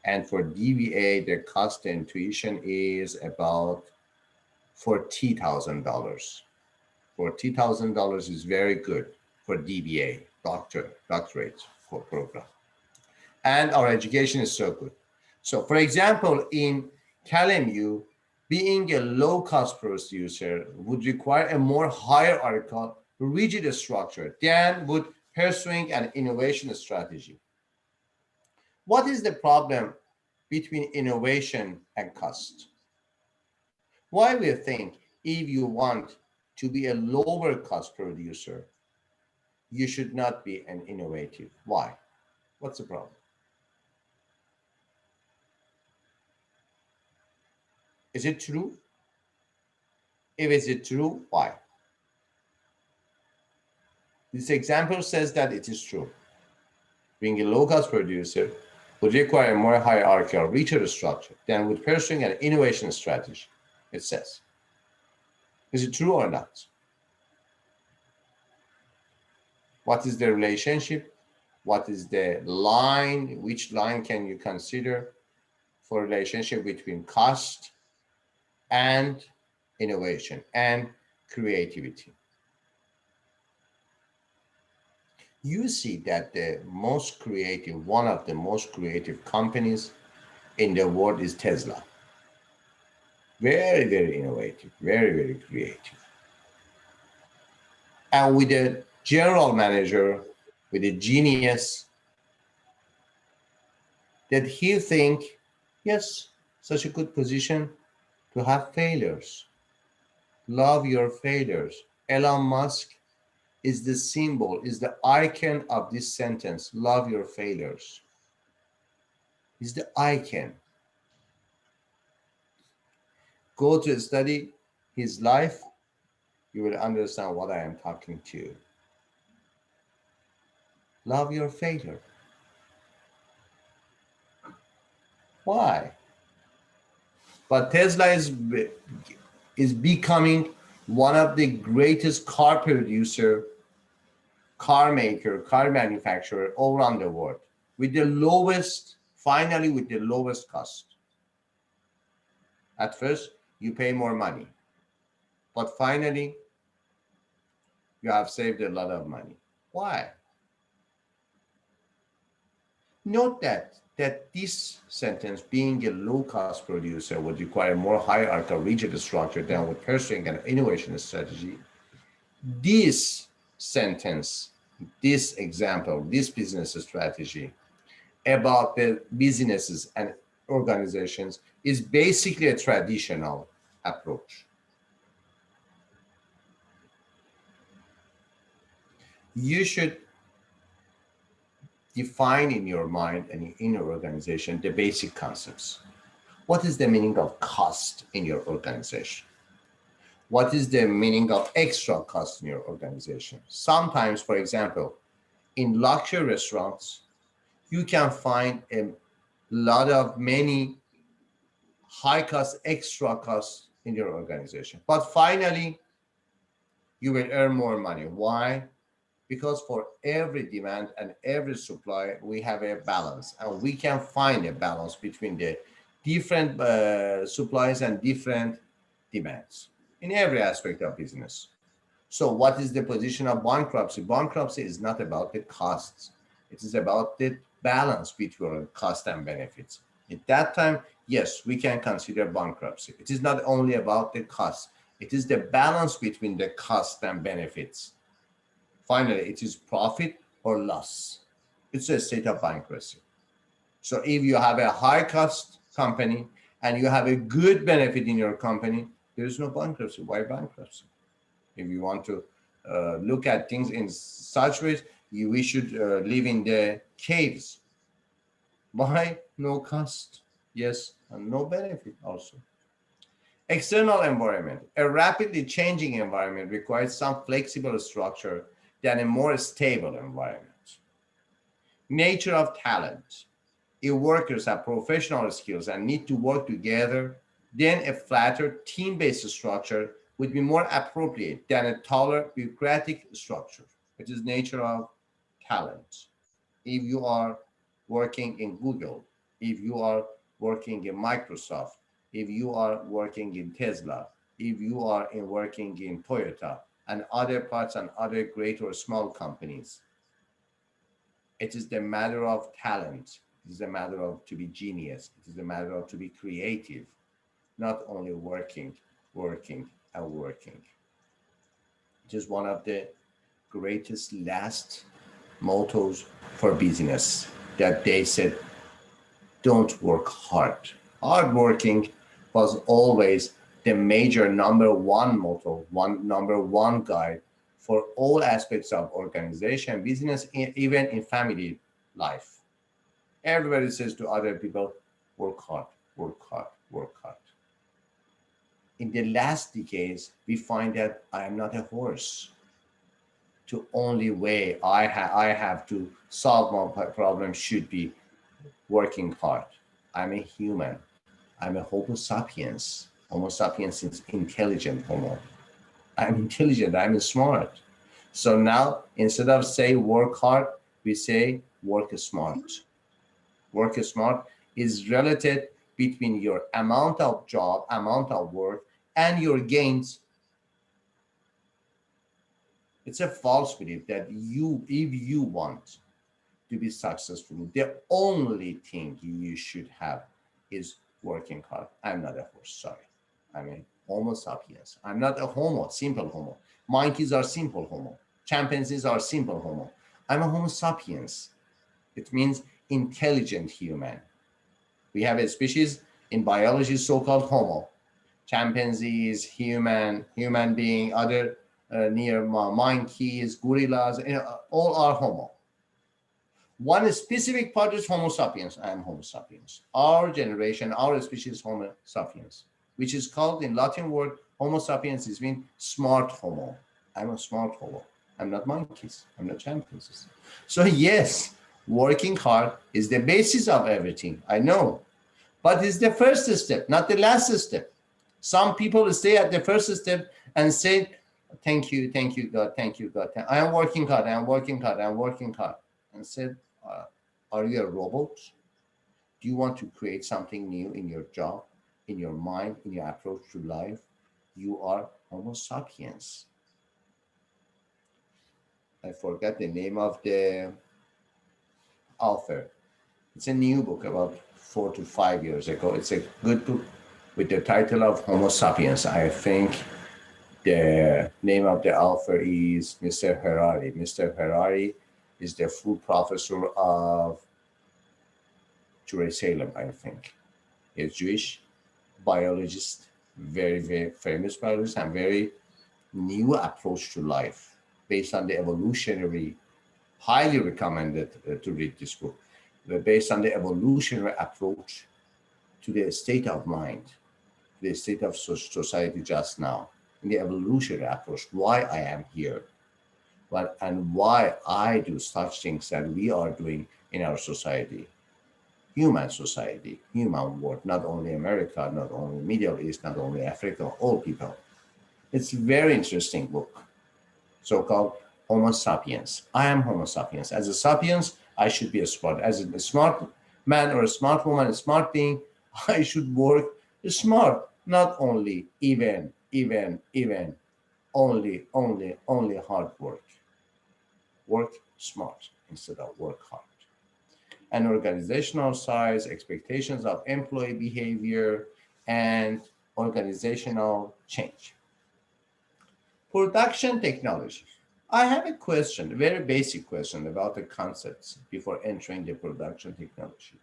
And for DBA, the cost and tuition is about $40,000. $40,000 is very good for DBA, doctorate for program. And our education is so good. So for example, in CalMU, being a low-cost producer would require a more hierarchical, rigid structure than would pursuing an innovation strategy. What is the problem between innovation and cost? Why we think if you want to be a lower cost producer, you should not be an innovative? Why? What's the problem? Is it true? If it's true, why? This example says that it is true. Being a low-cost producer would require a more hierarchical, richer structure than would pursuing an innovation strategy, it says. Is it true or not? What is the relationship? What is the line? Which line can you consider for relationship between cost and innovation and creativity? You see that the most creative, one of the most creative companies in the world is Tesla. Very, very innovative, very, very creative. And with a general manager, with a genius, that he think, yes, such a good position to have failures. Love your failures. Elon Musk is the symbol, is the icon of this sentence, love your failures. Is the icon. Go to study his life, you will understand what I am talking to. Love your failure. Why? But Tesla is becoming one of the greatest car producer, car maker, car manufacturer all around the world with the lowest, finally with the lowest cost. At first, you pay more money, but finally, you have saved a lot of money. Why? Note that this sentence, being a low-cost producer, would require more hierarchical, rigid structure than with pursuing an innovation strategy. This sentence, this example, this business strategy about the businesses and organizations is basically a traditional approach. You should define in your mind and in your organization the basic concepts. What is the meaning of cost in your organization? What is the meaning of extra cost in your organization? Sometimes, for example, in luxury restaurants, you can find a lot of many high cost, extra costs in your organization. But finally, you will earn more money. Why? Because for every demand and every supply, we have a balance, and we can find a balance between the different supplies and different demands in every aspect of business. So what is the position of bankruptcy? Bankruptcy is not about the costs. It is about the balance between cost and benefits. At that time, yes, we can consider bankruptcy. It is not only about the cost. It is the balance between the cost and benefits. Finally, it is profit or loss. It's a state of bankruptcy. So if you have a high cost company and you have a good benefit in your company, there is no bankruptcy. Why bankruptcy? If you want to look at things in such ways, we should live in the caves. Why? No cost. Yes, and no benefit also. External environment. A rapidly changing environment requires some flexible structure than a more stable environment. Nature of talent. If workers have professional skills and need to work together, then a flatter team-based structure would be more appropriate than a taller bureaucratic structure, which is nature of talent. If you are working in Google, if you are working in Microsoft, if you are working in Tesla, if you are working in Toyota and other parts and other great or small companies, it is the matter of talent. It is a matter of to be genius. It is a matter of to be creative, not only working, and working. It is one of the greatest last mottos for business that they said, don't work hard. Hard working was always the major number one motto, number one guide for all aspects of organization, business, even in family life. Everybody says to other people, work hard, work hard, work hard. In the last decades, we find that I am not a horse. The only way I have to solve my problem should be working hard. I'm a human. I'm a Homo sapiens. Homo sapiens is intelligent Homo. I'm intelligent, I'm smart. So now, instead of say work hard, we say work smart. Work smart is relative between your amount of job, amount of work, and your gains. It's a false belief that if you want to be successful, the only thing you should have is working hard. I'm not a horse, sorry. I mean, Homo sapiens. I'm not a homo, simple homo. Monkeys are simple homo. Chimpanzees are simple homo. I'm a Homo sapiens. It means intelligent human. We have a species in biology so-called homo. Chimpanzees, human being, other near monkeys, gorillas, all are homo. One specific part is Homo sapiens. I am Homo sapiens. Our generation, our species, Homo sapiens, which is called in Latin word Homo sapiens is mean smart homo. I'm a smart homo. I'm not monkeys. I'm not chimpanzees. So yes, working hard is the basis of everything. I know, but it's the first step, not the last step. Some people stay at the first step and say, thank you, God, thank you, God. I am working hard, I am working hard, I am working hard. And said, are you a robot? Do you want to create something new in your job, in your mind, in your approach to life? You are Homo sapiens. I forgot the name of the author. It's a new book about 4 to 5 years ago. It's a good book with the title of Homo sapiens. I think the name of the author is Mr. Harari. Mr. Harari is the full professor of Jerusalem, I think. He's Jewish biologist, very, very famous biologist, and very new approach to life based on the evolutionary, highly recommended to read this book, based on the evolutionary approach to the state of mind, the state of society just now, in the evolutionary approach, why I am here, and why I do such things that we are doing in our society, human society, human world, not only America, not only Middle East, not only Africa, all people. It's a very interesting book, so-called Homo sapiens. I am Homo sapiens. As a sapiens, I should be a smart. As a smart man or a smart woman, a smart being, I should work smart, not only even, only hard work. Work smart instead of work hard. And organizational size, expectations of employee behavior, and organizational change. Production technology. I have a question, a very basic question about the concepts before entering the production technology.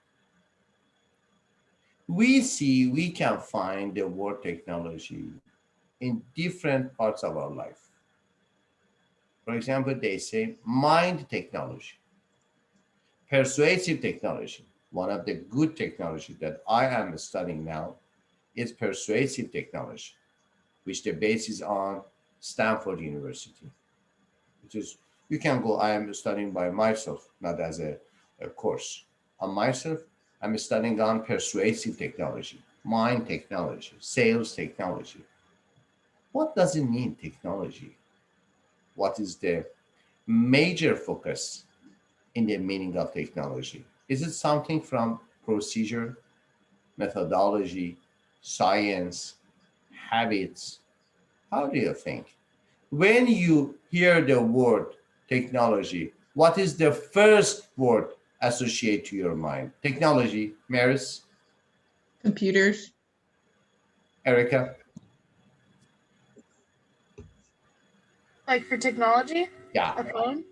We can find the word technology in different parts of our life. For example, they say mind technology, persuasive technology. One of the good technology that I am studying now is persuasive technology, which the base is on Stanford University. Which is, you can go, I am studying by myself, not as a course. On myself, I'm studying on persuasive technology, mind technology, sales technology. What does it mean, technology? What is the major focus in the meaning of technology? Is it something from procedure, methodology, science, habits? How do you think? When you hear the word technology, what is the first word associated to your mind? Technology, Maris, Computers, Erica? Like for technology, Yeah. a phone.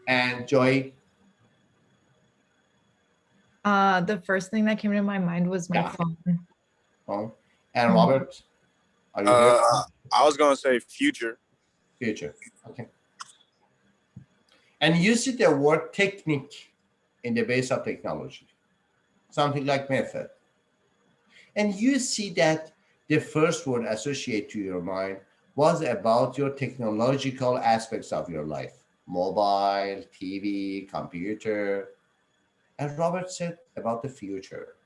And Joy? The first thing that came to my mind was my Yeah. phone. Oh. And Robert, are you there? I was gonna say future. Future. Okay. And you see the word technique in the base of technology, something like method. And you see that the first word associated to your mind was about your technological aspects of your life, mobile, TV, computer. And Robert said about the future.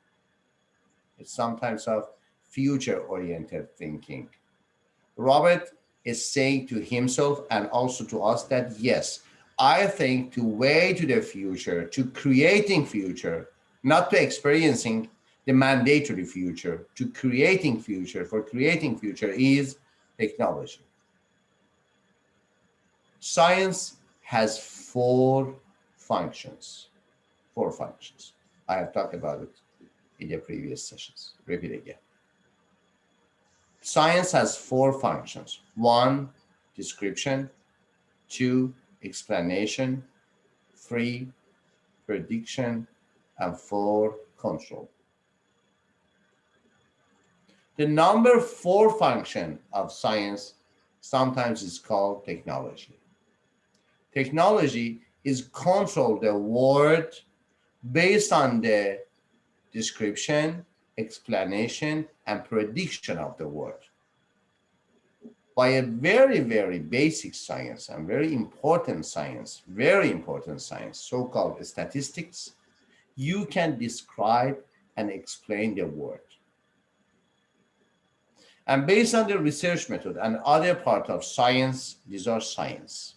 It's sometimes of future oriented thinking. Robert is saying to himself and also to us that, yes, I think to way to the future, to creating future, not to experiencing the mandatory future, to creating future, for creating future is technology. Science has four functions. Four functions. I have talked about it in the previous sessions. Repeat again. Science has four functions. One, description. Two, explanation. Three, prediction. And four, control. The number four function of science sometimes is called technology. Technology is control the world based on the description, explanation, and prediction of the world. By a very, very basic science and very important science, so-called statistics, you can describe and explain the world. And based on the research method and other part of science, these are science,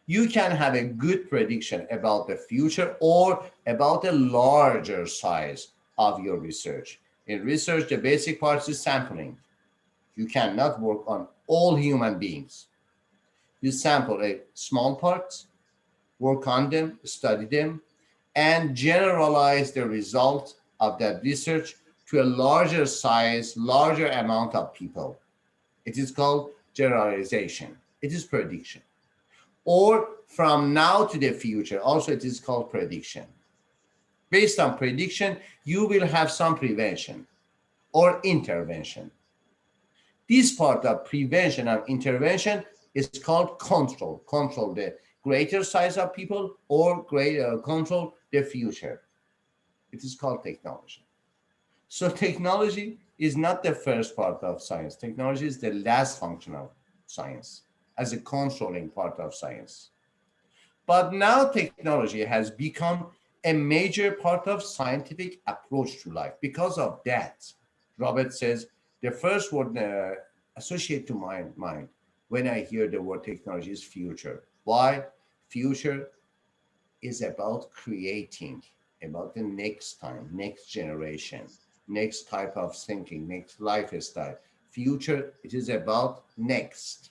you can have a good prediction about the future or about the larger size of your research. In research, the basic part is sampling. You cannot work on all human beings. You sample a small part, work on them, study them, and generalize the result of that research to a larger size, larger amount of people. It is called generalization. It is prediction. Or from now to the future, also it is called prediction. Based on prediction, you will have some prevention or intervention. This part of prevention and intervention is called control. Control the greater size of people or control the future. It is called technology. So technology is not the first part of science. Technology is the last function of science as a controlling part of science. But now technology has become a major part of scientific approach to life. Because of that, Robert says, the first word associated to my mind when I hear the word technology is future. Why? Future is about creating, about the next time, next generation, next type of thinking, next lifestyle. Future, it is about next.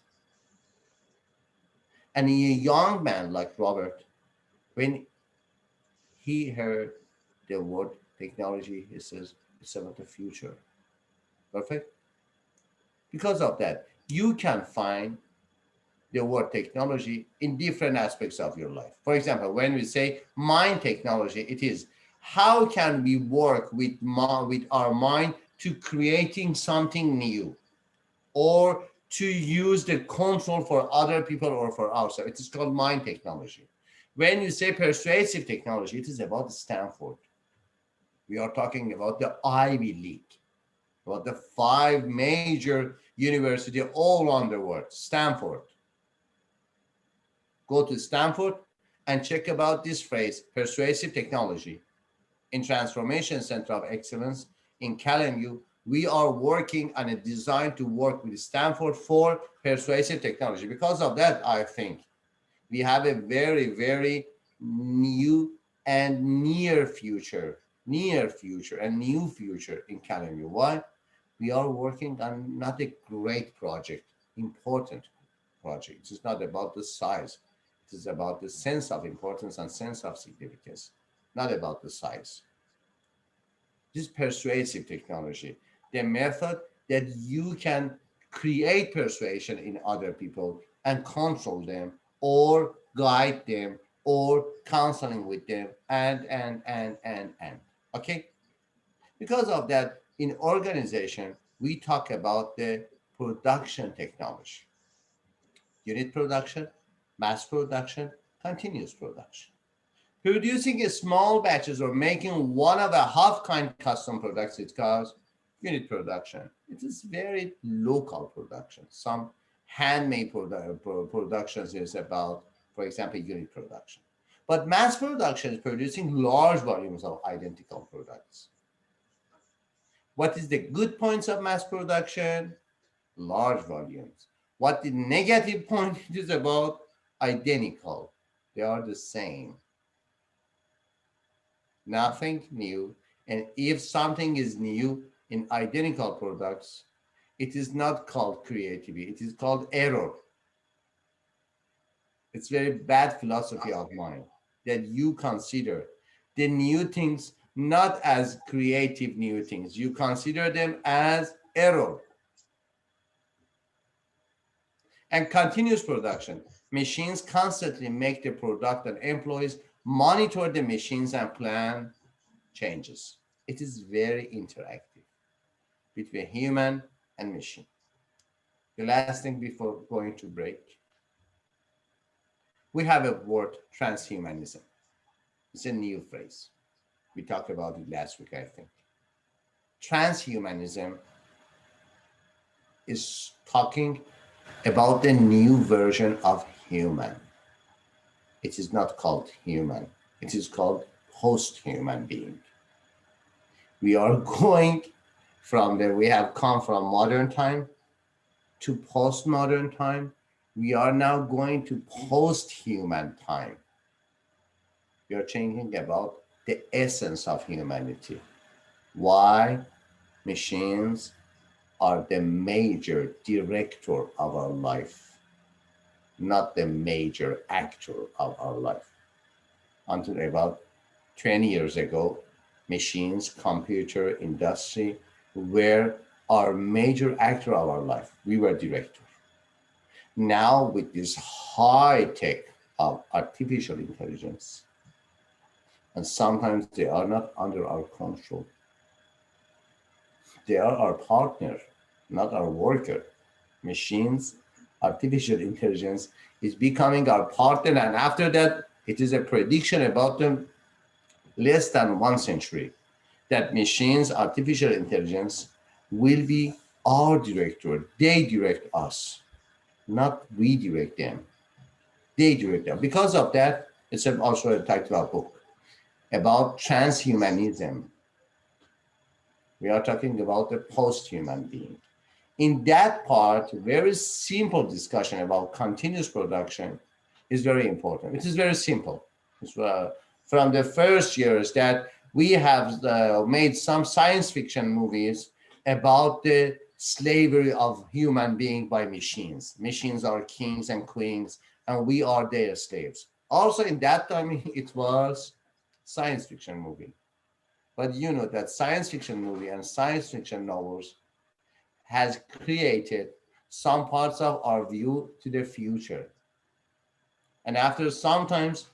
And a young man like Robert, when he heard the word technology, he says, it's about the future. Perfect? Because of that, you can find the word technology in different aspects of your life. For example, when we say mind technology, it is how can we work with our mind to creating something new or to use the control for other people or for ourselves. It is called mind technology. When you say persuasive technology, it is about Stanford. We are talking about the Ivy League, about the 5 major universities all around the world. Stanford. Go to Stanford and check about this phrase, persuasive technology. In Transformation Center of Excellence in Kalamazoo, we are working on a design to work with Stanford for persuasive technology. Because of that, I think we have a very, very new and near future and new future in Kalamazoo. Why? We are working on not a great project, important project. It's not about the size. It is about the sense of importance and sense of significance, not about the size. This persuasive technology, the method that you can create persuasion in other people and control them or guide them or counseling with them and. Okay? Because of that, in organization, we talk about the production technology. Unit production, mass production, continuous production. Producing a small batches or making one of a half kind custom products, it calls unit production. It is very local production. Some handmade productions is about, for example, unit production. But mass production is producing large volumes of identical products. What is the good points of mass production? large volumes. What the negative point is about, identical. They are the same. Nothing new. And if something is new in identical products, it is not called creativity. It is called error. It's very bad philosophy of mine that you consider the new things not as creative new things. You consider them as error. And continuous production. Machines constantly make the product and employees monitor the machines and plan changes. It is very interactive between human and machine. The last thing before going to break, we have a word, transhumanism. It's a new phrase. We talked about it last week, I think. Transhumanism is talking about the new version of human. It is not called human. It is called post-human being. We are going from there. We have come from modern time to post-modern time. We are now going to post-human time. We are thinking about the essence of humanity. Why machines are the major director of our life, not the major actor of our life. Until about 20 years ago, machines, computer, industry were our major actor of our life. We were director. Now with this high tech of artificial intelligence, and sometimes they are not under our control. They are our partner, not our worker. Machines, artificial intelligence is becoming our partner, and after that, it is a prediction about them less than 1 century that machines, artificial intelligence will be our director. They direct us, not we direct them. They direct them. Because of that, it's also a title of book about transhumanism. We are talking about the post-human being. In that part, very simple discussion about continuous production is very important. It is very simple. It's, from the first years that we have made some science fiction movies about the slavery of human being by machines. Machines are kings and queens, and we are their slaves. Also, in that time, it was science fiction movie. But you know that science fiction movie and science fiction novels has created some parts of our view to the future. And after sometimes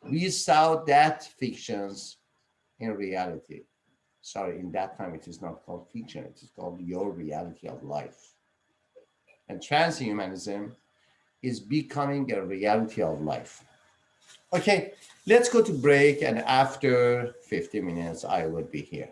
we saw that fictions in reality. Sorry, in that time it is not called fiction, it is called your reality of life. And transhumanism is becoming a reality of life. Okay, let's go to break, and after 50 minutes, I will be here.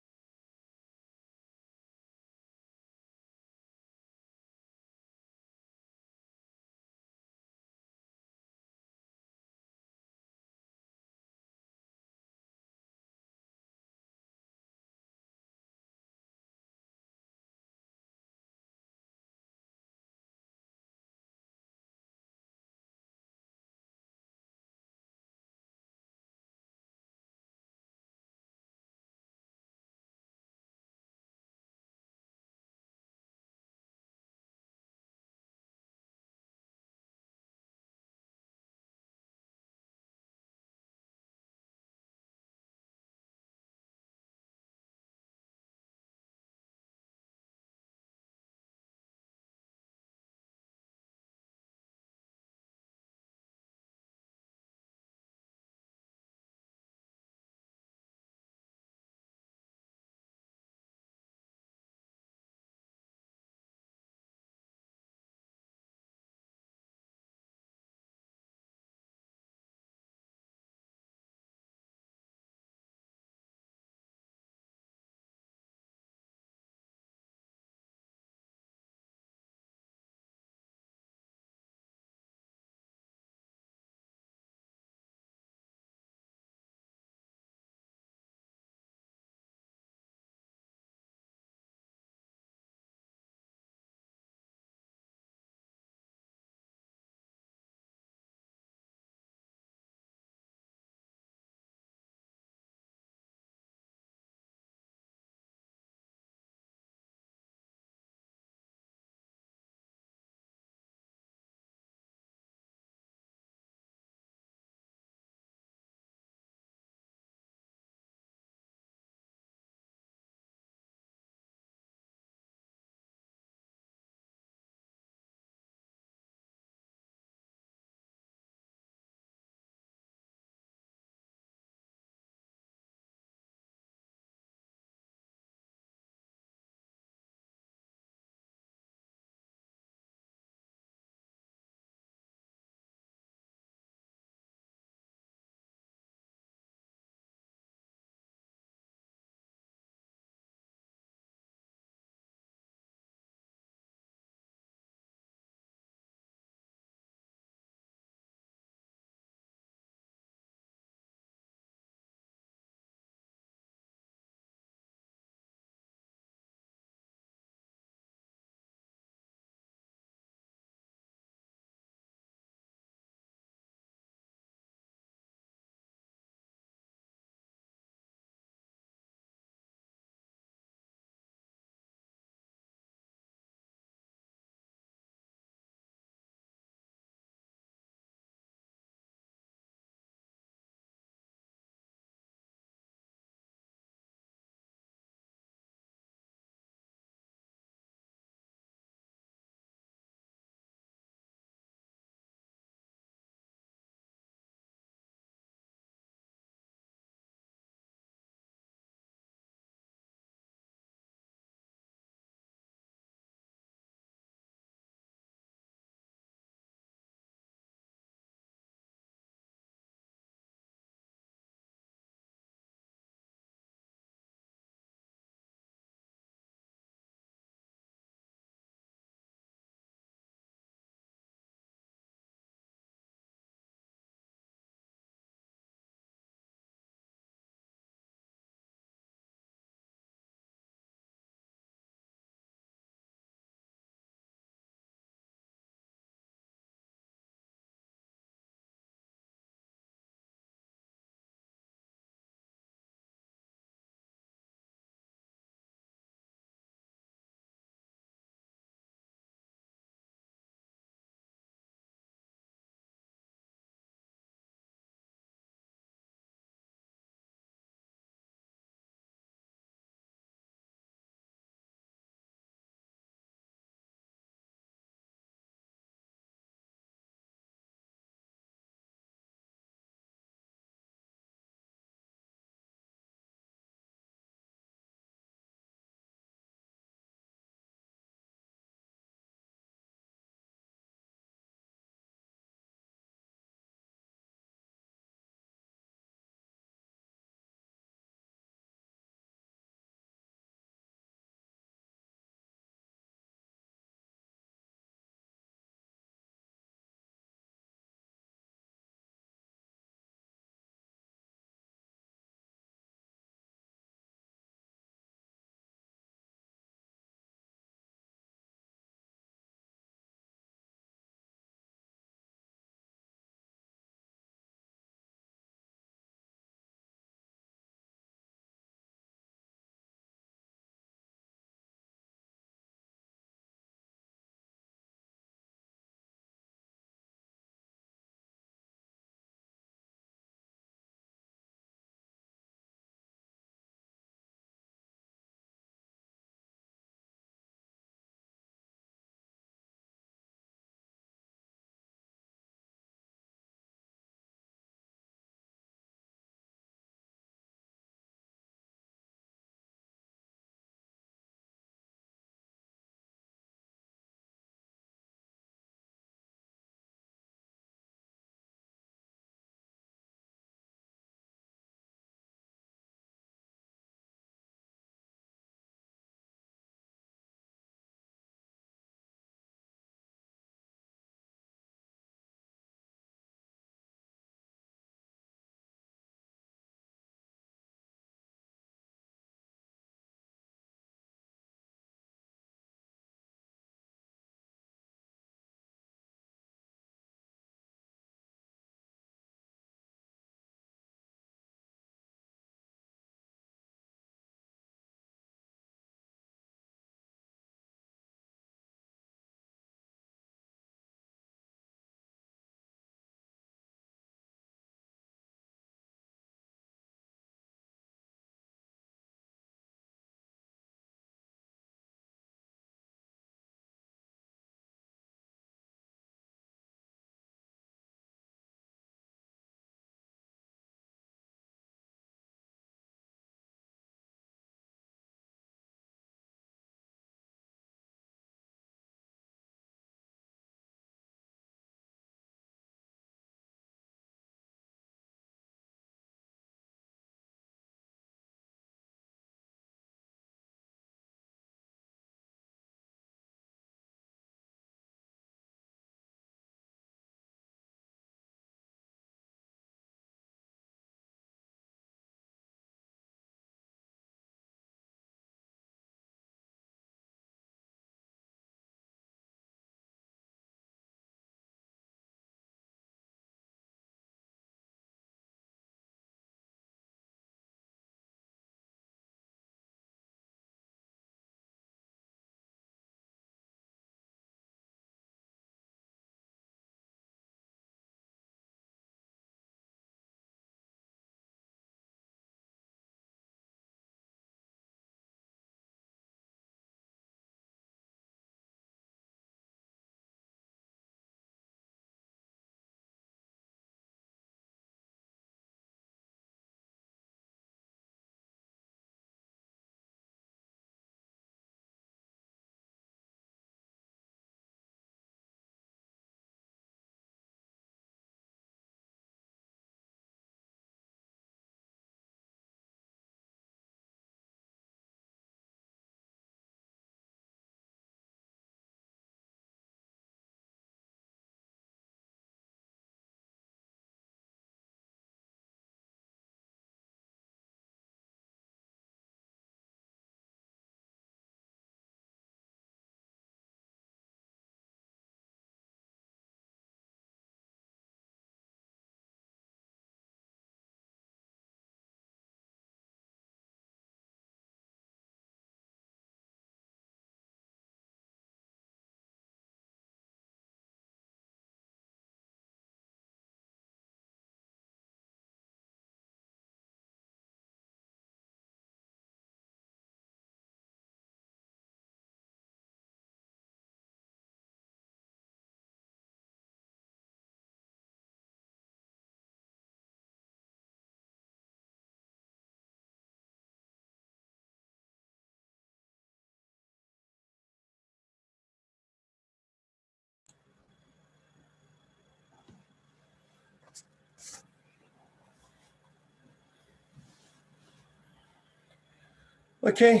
Okay.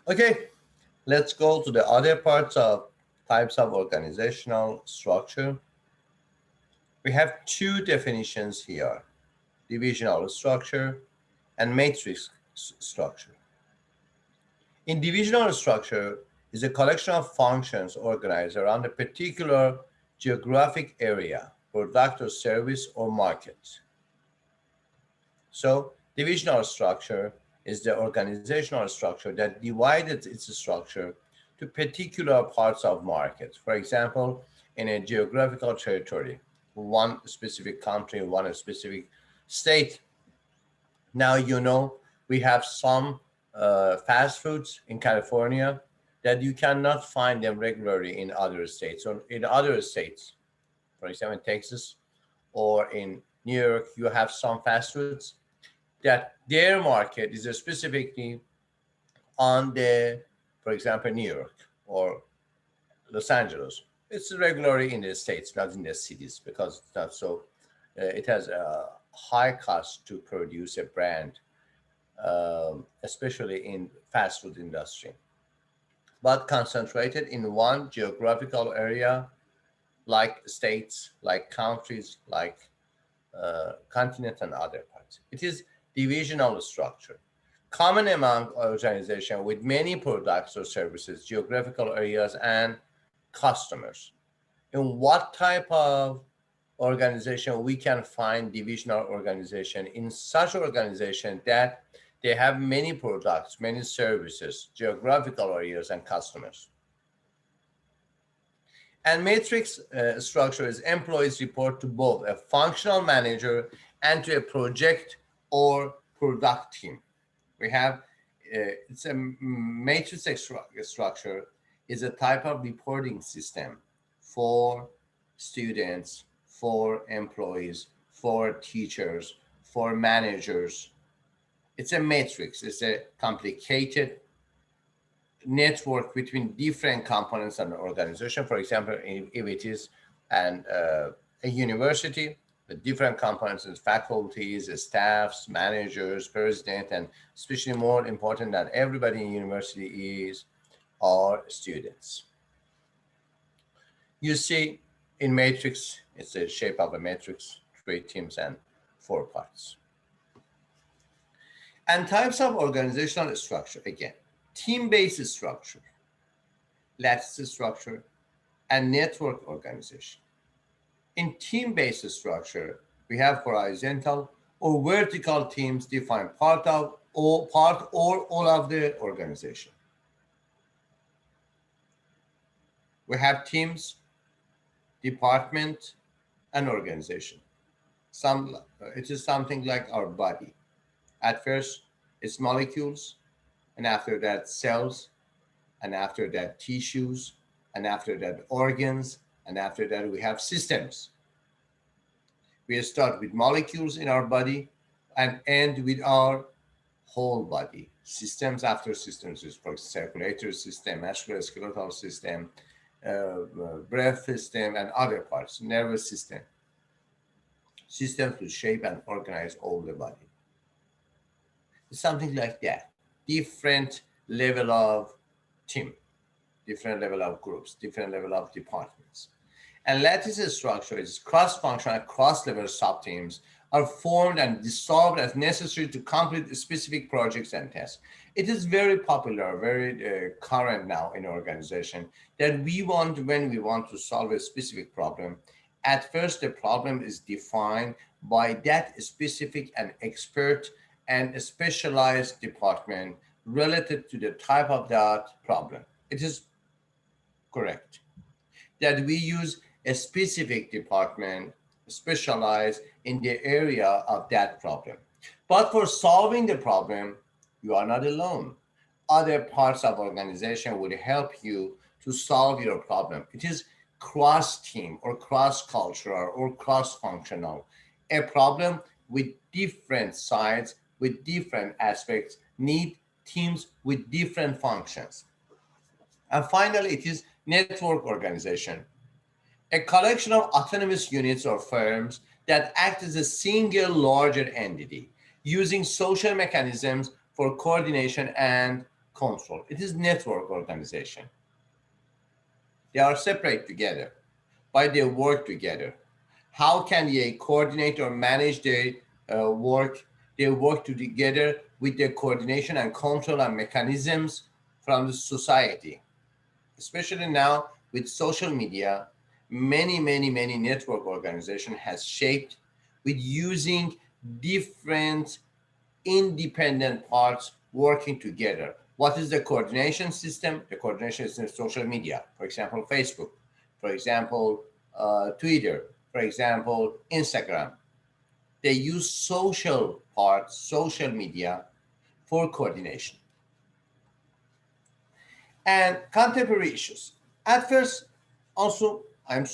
Okay, let's go to the other parts of types of organizational structure. We have two definitions here: divisional structure and matrix structure. In divisional structure is a collection of functions organized around a particular geographic area, product or service or market. So divisional structure is the organizational structure that divided its structure to particular parts of market. For example, in a geographical territory, one specific country, one specific state. Now, you know, we have some fast foods in California that you cannot find them regularly in other states. Or in other states, for example, in Texas or in New York, you have some fast foods that their market is specifically on the, for example, New York or Los Angeles. It's regularly in the states, not in the cities, because it's not so. It has a high cost to produce a brand, especially in fast food industry. But concentrated in one geographical area, like states, like countries, like continent, and other parts. It is divisional structure, common among organizations with many products or services, geographical areas, and customers. In what type of organization we can find divisional organization? In such organization that they have many products, many services, geographical areas, and customers. And matrix structure is employees report to both a functional manager and to a project or product team. We have, it's a matrix structure is a type of reporting system for students, for employees, for teachers, for managers. It's a matrix. It's a complicated network between different components of an organization. For example, if it is a university, the different components is faculties, staffs, managers, president, and especially more important than everybody in university is our students. You see in matrix, it's the shape of a matrix, 3 teams and 4 parts. And types of organizational structure, again, team-based structure, lattice structure, and network organization. In team-based structure, we have horizontal or vertical teams define part or all of the organization. We have teams, department, and organization. It is something like our body. At first, it's molecules, and after that, cells, and after that, tissues, and after that, organs, and after that, we have systems. We start with molecules in our body and end with our whole body, systems after systems, for example, circulatory system, musculoskeletal system, breath system, and other parts, nervous system, systems to shape and organize all the body. It's something like that. Different level of team, different level of groups, different level of departments. And lattice structure is cross-functional, cross-level sub-teams are formed and dissolved as necessary to complete specific projects and tasks. It is very popular, very current now in organization that when we want to solve a specific problem, at first the problem is defined by that specific and expert and a specialized department related to the type of that problem. It is correct that we use a specific department specialized in the area of that problem. But for solving the problem, you are not alone. Other parts of organization would help you to solve your problem. It is cross-team or cross-cultural or cross-functional. A problem with different sides, with different aspects, need teams with different functions. And finally, it is network organization, a collection of autonomous units or firms that act as a single larger entity, using social mechanisms for coordination and control. It is network organization. They are separate together, but they work together. How can they coordinate or manage their work? They work together with the coordination and control and mechanisms from the society, especially now with social media. Many network organization has shaped with using different independent parts working together. What is the coordination system? The coordination system is social media, for example, Facebook, for example, Twitter, for example, Instagram. They use social parts, social media for coordination. And contemporary issues. At first, also, I'm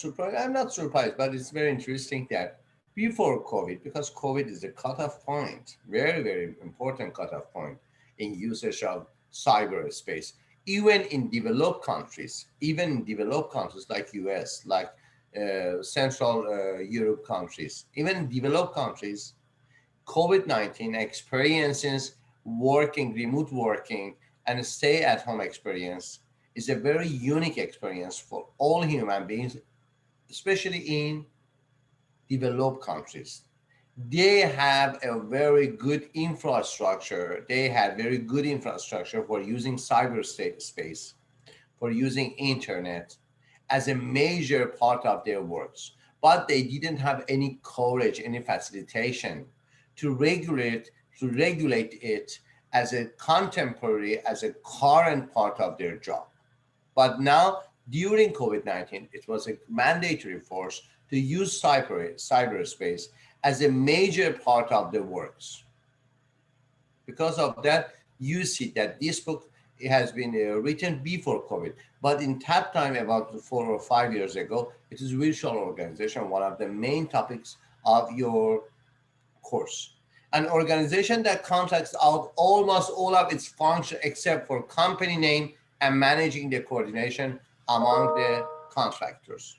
not surprised, but it's very interesting that before COVID, because COVID is a cutoff point, very important cutoff point in usage of cyberspace, even in developed countries like US, like Central Europe countries, even in developed countries, COVID-19 experiences remote working, and stay-at-home experience is a very unique experience for all human beings, especially in developed countries. They have a very good infrastructure. They had very good infrastructure for using cyberspace, for using internet as a major part of their works. But they didn't have any courage, any facilitation to regulate it as a contemporary, as a current part of their job. But now, during COVID-19, it was a mandatory force to use cyberspace as a major part of the works. Because of that, you see that this book has been written before COVID, but in that time, about 4 or 5 years ago, it is virtual organization, one of the main topics of your course. An organization that contracts out almost all of its function except for company name and managing the coordination among the contractors.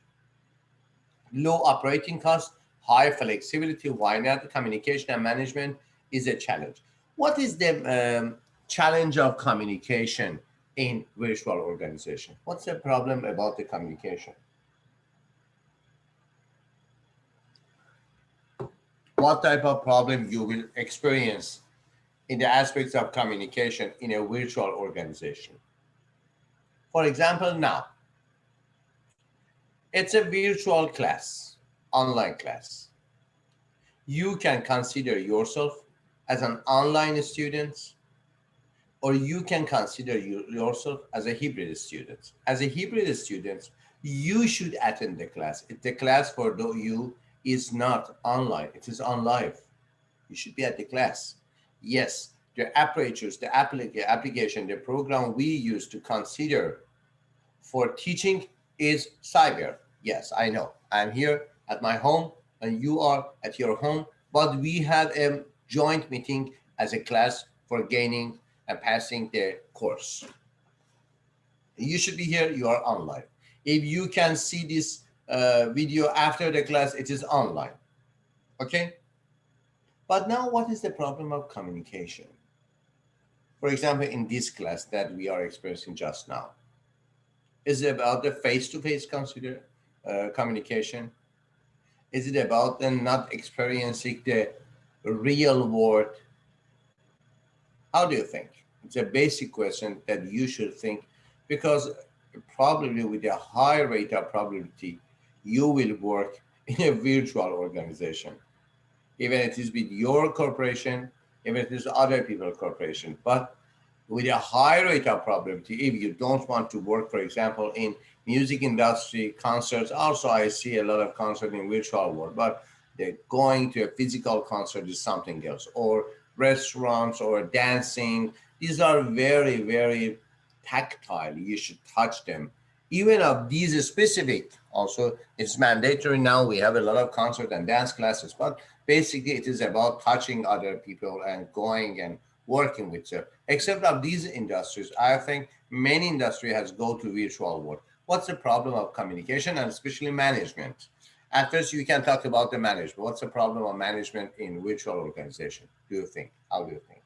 Low operating costs, high flexibility, why not? Communication and management is a challenge. What is the challenge of communication in virtual organization? What's the problem about the communication? What type of problem you will experience in the aspects of communication in a virtual organization? For example, now, it's a virtual class, online class. You can consider yourself as an online student, or you can consider yourself as a hybrid student. As a hybrid student, you should attend the class. If the class for you is not online, it is on live. You should be at the class. Yes, the apertures, the application, the program we use to consider for teaching is Cyber. Yes, I know. I'm here at my home and you are at your home, but we have a joint meeting as a class for gaining and passing the course. You should be here, you are online. If you can see this video after the class, it is online. Okay? But now what is the problem of communication? For example, in this class that we are experiencing just now, is it about the face-to-face communication? Is it about them not experiencing the real world? How do you think? It's a basic question that you should think, because probably with a high rate of probability, you will work in a virtual organization, even if it is with your corporation, even if it is other people's corporation. But with a high rate of probability, if you don't want to work, for example, in music industry, concerts, also I see a lot of concerts in virtual world, but they're going to a physical concert is something else, or restaurants or dancing. These are very, very tactile. You should touch them. Even of these specific, also it's mandatory now. We have a lot of concert and dance classes, but basically it is about touching other people and going and working with them. Except of these industries, I think many industry has go to virtual world. What's the problem of communication and especially management? At first, you can talk about the management. What's the problem of management in virtual organization? Do you think? How do you think?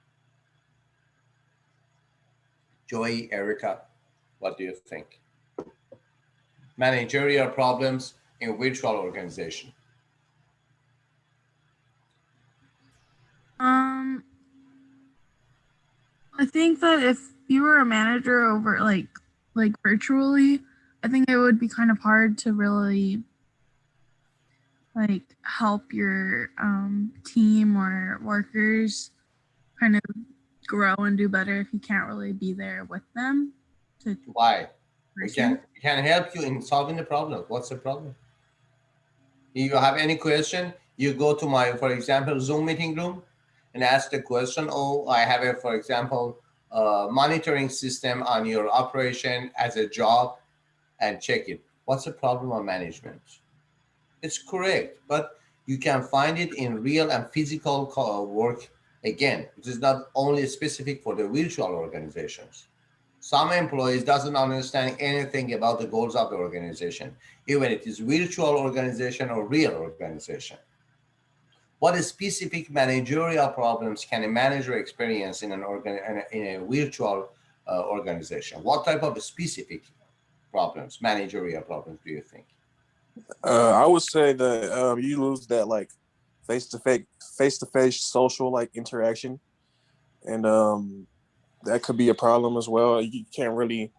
Joey, Erica, what do you think? Managerial problems in virtual organization. I think that if you were a manager over like virtually, I think it would be kind of hard to really like help your team or workers kind of grow and do better if you can't really be there with them. Why? We can help you in solving the problem. What's the problem? If you have any question, you go to my, for example, Zoom meeting room and ask the question. Oh, I have a, for example, monitoring system on your operation as a job, and check it. What's the problem of management? It's correct, but you can find it in real and physical work. Again, it is not only specific for the virtual organizations. Some employees doesn't understand anything about the goals of the organization, even if it is virtual organization or real organization. What specific managerial problems can a manager experience in in a virtual organization? What type of specific problems, managerial problems, do you think? I would say that you lose that like face-to-face social like interaction, and that could be a problem as well. You can't really.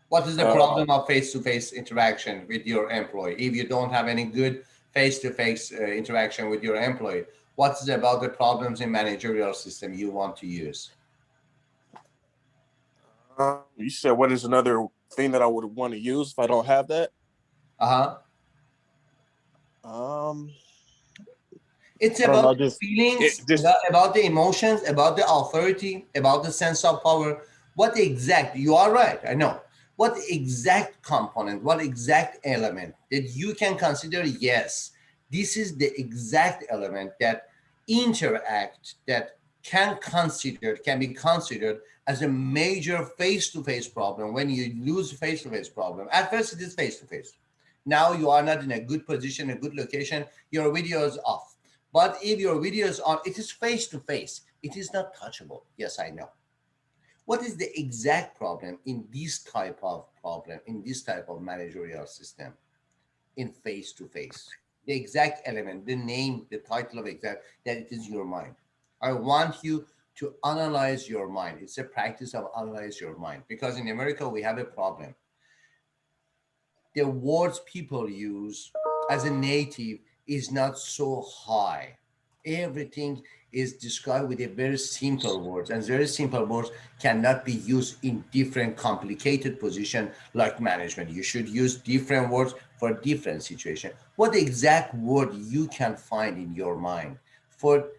What is the problem of face-to-face interaction with your employee? If you don't have any good face-to-face interaction with your employee, what's it about the problems in managerial system you want to use? You said what is another thing that I would want to use if I don't have that? It's about the feelings, about the emotions, about the authority, about the sense of power. What exact, you are right, I know. What exact component, what exact element that you can consider, yes, this is the exact element that interact, that can be considered as a major face-to-face problem. When you lose face-to-face problem, at first it is face-to-face. Now you are not in a good position, a good location, your video is off. But if your video is on, it is face-to-face. It is not touchable. Yes, I know. What is the exact problem in this type of problem, in this type of managerial system, in face-to-face? The exact element, the name, the title of exact, that it is your mind. I want you to analyze your mind. It's a practice of analyze your mind, because in America, we have a problem. The words people use as a native is not so high. Everything is described with a very simple words, and very simple words cannot be used in different complicated position like management. You should use different words for different situation. What exact word you can find in your mind for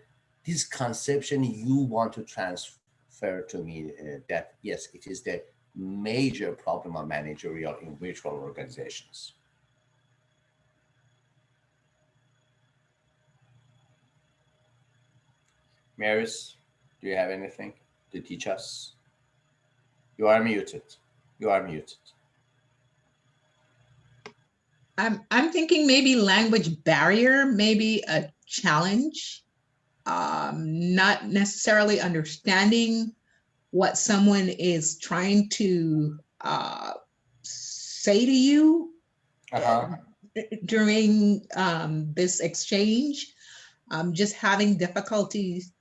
this conception you want to transfer to me, that yes, it is the major problem of managerial in virtual organizations? Maris, do you have anything? to teach us? You are muted. You are muted. I'm thinking maybe language barrier, maybe a challenge. Not necessarily understanding what someone is trying to say to you during this exchange. Just having difficulties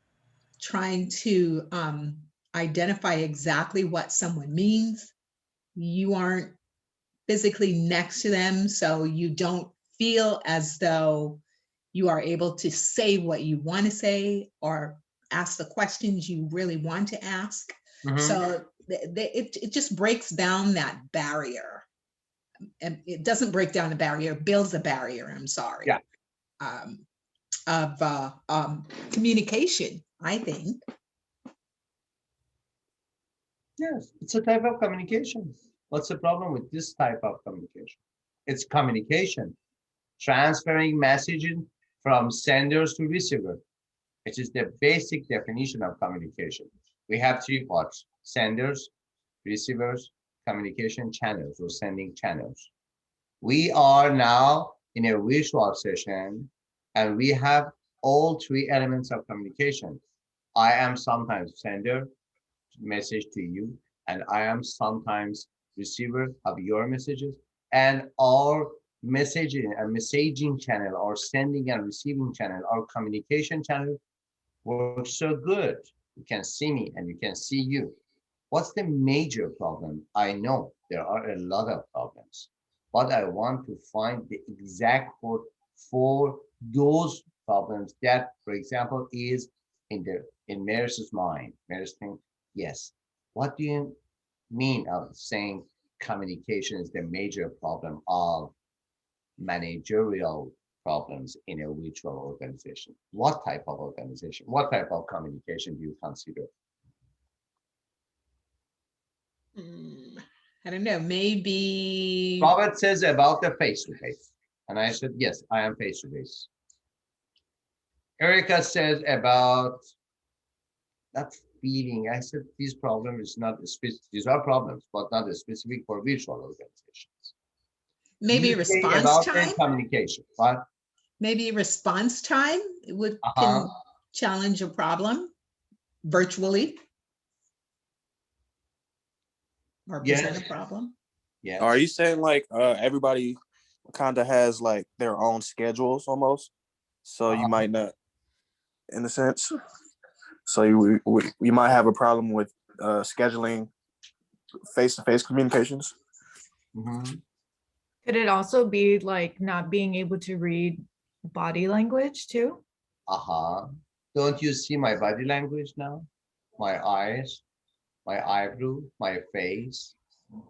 trying to identify exactly what someone means. You aren't physically next to them, so you don't feel as though you are able to say what you want to say or ask the questions you really want to ask. So it just breaks down that barrier. And it doesn't break down the barrier, it builds a barrier, I'm sorry. Yeah. Of communication, I think. Yes, it's a type of communication. What's the problem with this type of communication? It's communication, transferring messages from senders to receiver, which is the basic definition of communication. We have three parts: senders, receivers, communication channels or sending channels. We are now in a virtual session and we have all three elements of communication. I am sometimes sender, message to you, and I am sometimes receiver of your messages, and our messaging channel, our sending and receiving channel, our communication channel works so good. You can see me and you can see you. What's the major problem? I know there are a lot of problems, but I want to find the exact code for those problems that, for example, is in Maris's mind. Maris thinks, yes, what do you mean of saying communication is the major problem of managerial problems in a virtual organization? What type of organization? What type of communication do you consider? I don't know, maybe. Robert says about the face-to-face. And I said, yes, I am face-to-face. Erica says about that feeling. I said, this problem is not specific. These are problems, but not specific for virtual organizations. Maybe You say response about time. the communication. What? Maybe response time would can challenge a problem virtually. Or present a problem. Yes. Are you saying like everybody kind of has like their own schedules almost? So you might not, in a sense. So we might have a problem with scheduling face-to-face communications. Could it also be like not being able to read body language too? Don't you see my body language now? My eyes, my eyebrow, my face.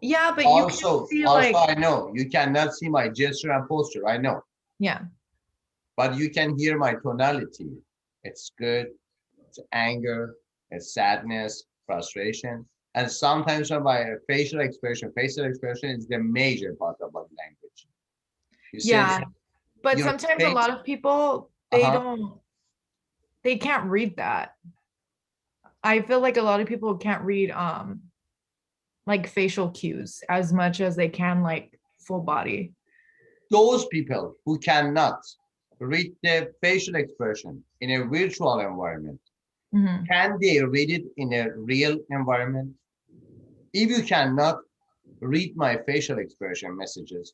Yeah, but Also, you can see I know you cannot see my gesture and posture. I know. Yeah. But you can hear my tonality. It's good. It's anger. It's sadness, frustration, and sometimes my facial expression. Facial expression is the major part of body language. You Yeah, but your sometimes face, a lot of people they can't read that. I feel like a lot of people can't read like facial cues as much as they can like full body. Those people who cannot read the facial expression in a virtual environment, can they read it in a real environment? If you cannot read my facial expression messages,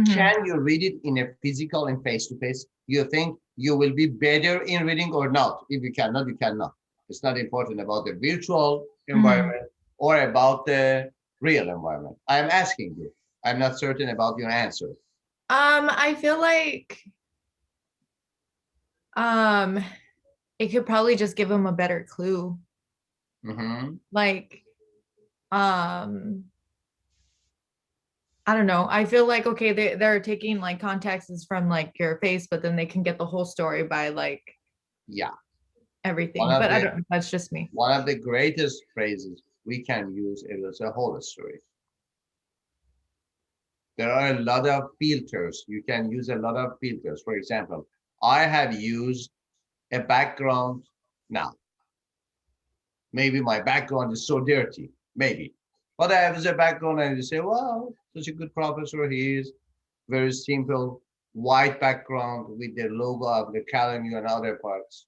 can you read it in a physical and face-to-face? You think you will be better in reading or not? If you cannot, you cannot. It's not important about the virtual environment or about the real environment. I'm asking you. I'm not certain about your answer. I feel like it could probably just give them a better clue. Like I don't know. I feel like, okay, they're taking like contexts from like your face, but then they can get the whole story by like everything. But I don't know. That's just me. One of the greatest phrases we can use is a whole story. There are a lot of filters. You can use a lot of filters. For example, I have used a background now. Maybe my background is so dirty, maybe. But I have a background and you say, wow, such a good professor he is. Very simple, white background with the logo of the Academy and other parts.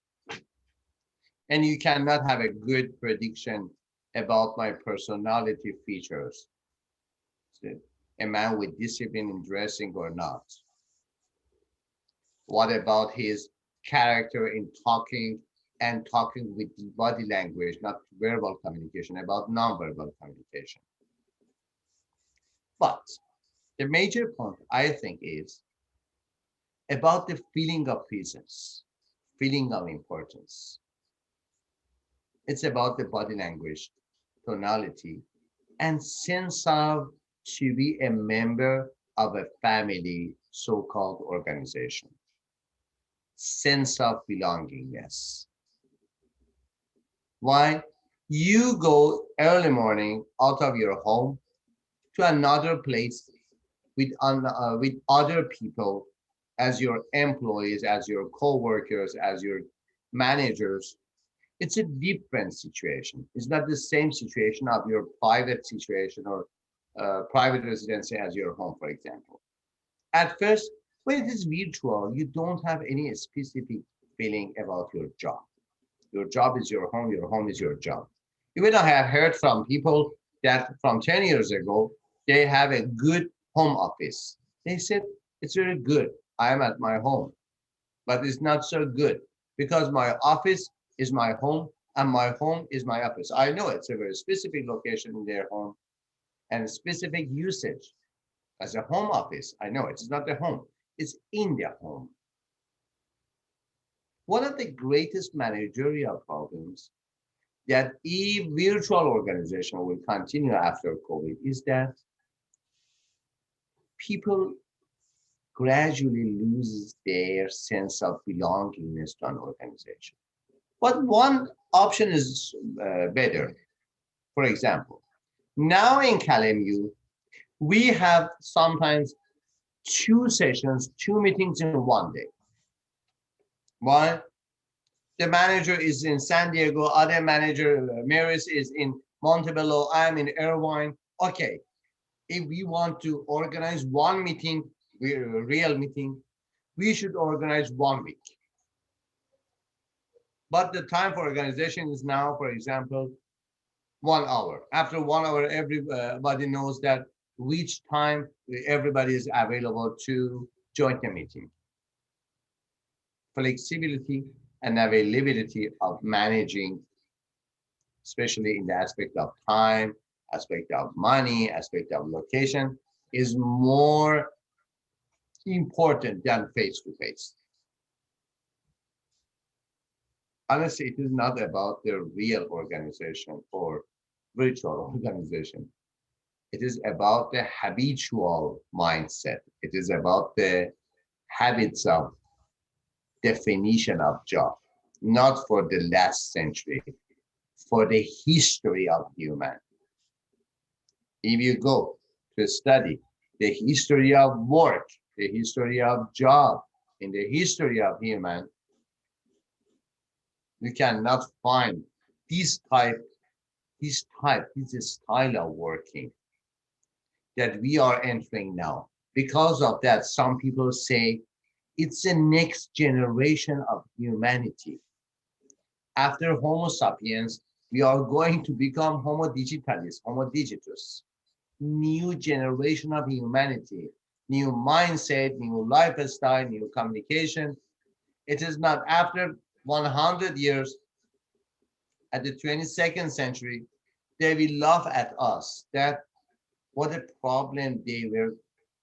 And you cannot have a good prediction about my personality features. So, a man with discipline in dressing or not? What about his character in talking and talking with body language, not verbal communication, about nonverbal communication? But the major point, I think, is about the feeling of presence, feeling of importance. It's about the body language, tonality, and sense of to be a member of a family, so-called organization. Sense of belongingness. Why? You go early morning out of your home to another place with other people as your employees, as your co-workers, as your managers. It's a different situation. It's not the same situation of your private situation or private residency as your home, for example. At first, when it is virtual, you don't have any specific feeling about your job. Your job is your home is your job. Even I have heard from people that from 10 years ago, they have a good home office. They said, it's very good. I'm at my home, but it's not so good because my office is my home and my home is my office. I know it's a very specific location in their home and specific usage. As a home office, I know it's not the home, it's in their home. One of the greatest managerial problems that virtual organization will continue after COVID is that people gradually lose their sense of belongingness to an organization. But one option is better. For example, now in CalMU, we have sometimes 2 sessions, 2 meetings in one day. Why? The manager is in San Diego, other manager, Maris, is in Montebello, I'm in Irvine. Okay, if we want to organize one meeting, a real meeting, we should organize 1 week. But the time for organization is now, for example, 1 hour. After 1 hour, everybody knows that which time everybody is available to join the meeting. Flexibility and availability of managing, especially in the aspect of time, aspect of money, aspect of location, is more important than face-to-face. Honestly, it is not about the real organization or virtual organization. It is about the habitual mindset. It is about the habits of definition of job, not for the last century, for the history of human. If you go to study the history of work, the history of job, in the history of human, you cannot find this style of working that we are entering now. Because of that, some people say it's the next generation of humanity. After Homo sapiens, we are going to become Homo digitalis, Homo digitus. New generation of humanity, new mindset, new lifestyle, new communication. It is not after 100 years, at the 22nd century, they will laugh at us that what a problem they were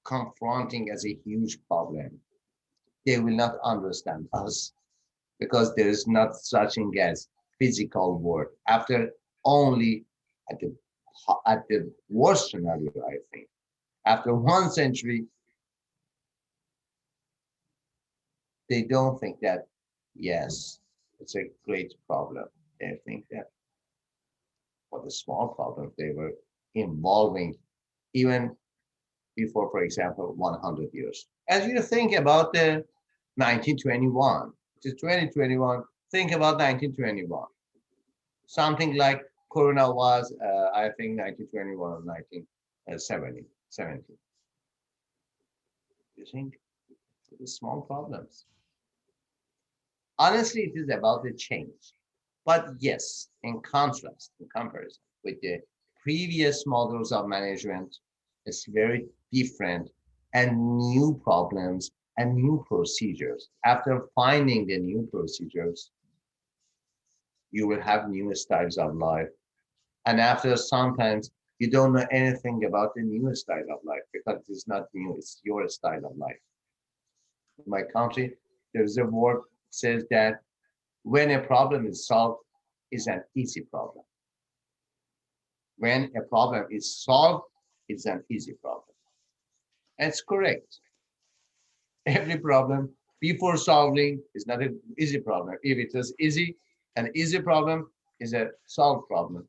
confronting as a huge problem. They will not understand us because there is not such thing as physical work. After only at the worst scenario, I think, after 1 century, they don't think that, yes, it's a great problem. They think that what a small problem they were involving even before, for example, 100 years. As you think about the 1921, it is 2021, think about 1921. Something like Corona was, I think, 1921 or 1970. You think it is small problems. Honestly, it is about the change. But yes, in contrast, in comparison with the previous models of management, it's very different and new problems and new procedures. After finding the new procedures, you will have new styles of life. And after sometimes you don't know anything about the new style of life because it's not new, it's your style of life. In my country, there's a word says that when a problem is solved, it's an easy problem. When a problem is solved, it's an easy problem. And it's correct. Every problem before solving is not an easy problem. If it is easy, an easy problem is a solved problem.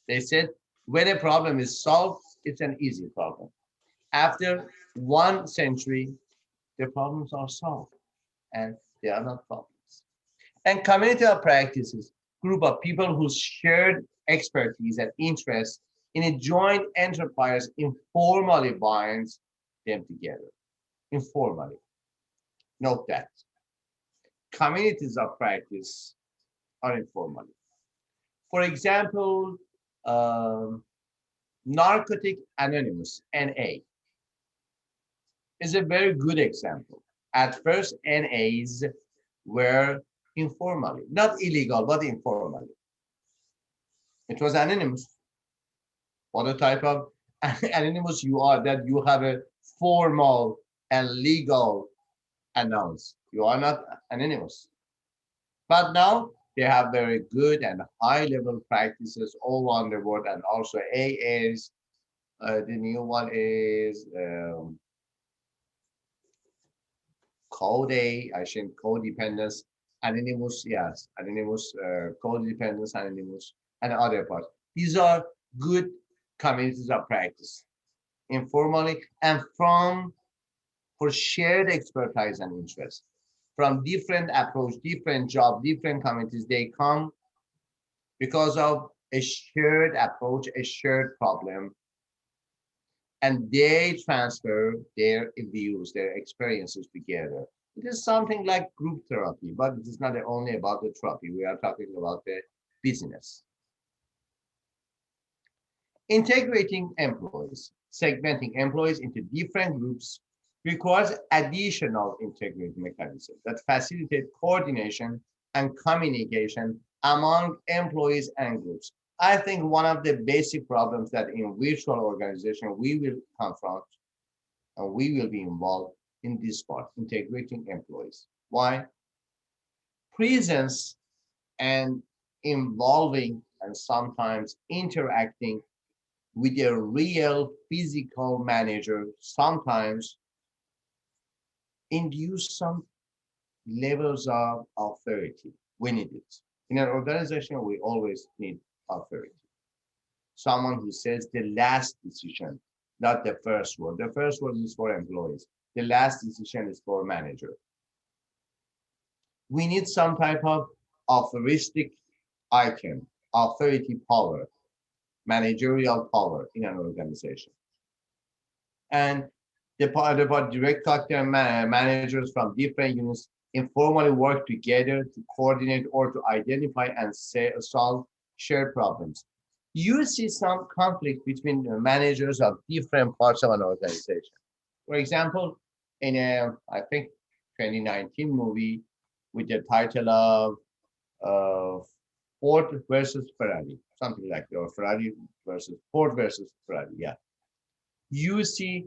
They said when a problem is solved, it's an easy problem. After 1 century, the problems are solved and they are not problems. And community of practices, group of people whose shared expertise and interest in a joint enterprise informally binds them together. Informally. Note that. Communities of practice are informally. For example, Narcotic Anonymous, NA, is a very good example. At first, NAs were informally, not illegal, but informally. It was anonymous. What a type of anonymous you are that you have a formal and legal announce. You are not anonymous. But now they have very good and high level practices all around the world, and also AAs. The new one is Code A, I think codependence, anonymous, yes, anonymous, codependence, anonymous, and other parts. These are good communities of practice, informally, and for shared expertise and interest. From different approach, different job, different communities, they come because of a shared approach, a shared problem, and they transfer their views, their experiences together. It is something like group therapy, but it is not only about the therapy. We are talking about the business. Integrating employees, segmenting employees into different groups requires additional integrating mechanisms that facilitate coordination and communication among employees and groups. I think one of the basic problems that in virtual organization we will confront and we will be involved in this part, integrating employees. Why? Presence and involving and sometimes interacting with a real physical manager sometimes induce some levels of authority. We need it. In an organization, we always need authority. Someone who says the last decision, not the first word. The first word is for employees. The last decision is for manager. We need some type of authoristic icon, authority power, managerial power in an organization. And the direct contact managers from different units informally work together to coordinate or to identify and solve shared problems. You see some conflict between the managers of different parts of an organization. For example, in a, I think, 2019 movie with the title of Ford versus Ferrari, something like that, or Ferrari versus Ford versus Ferrari, yeah. You see,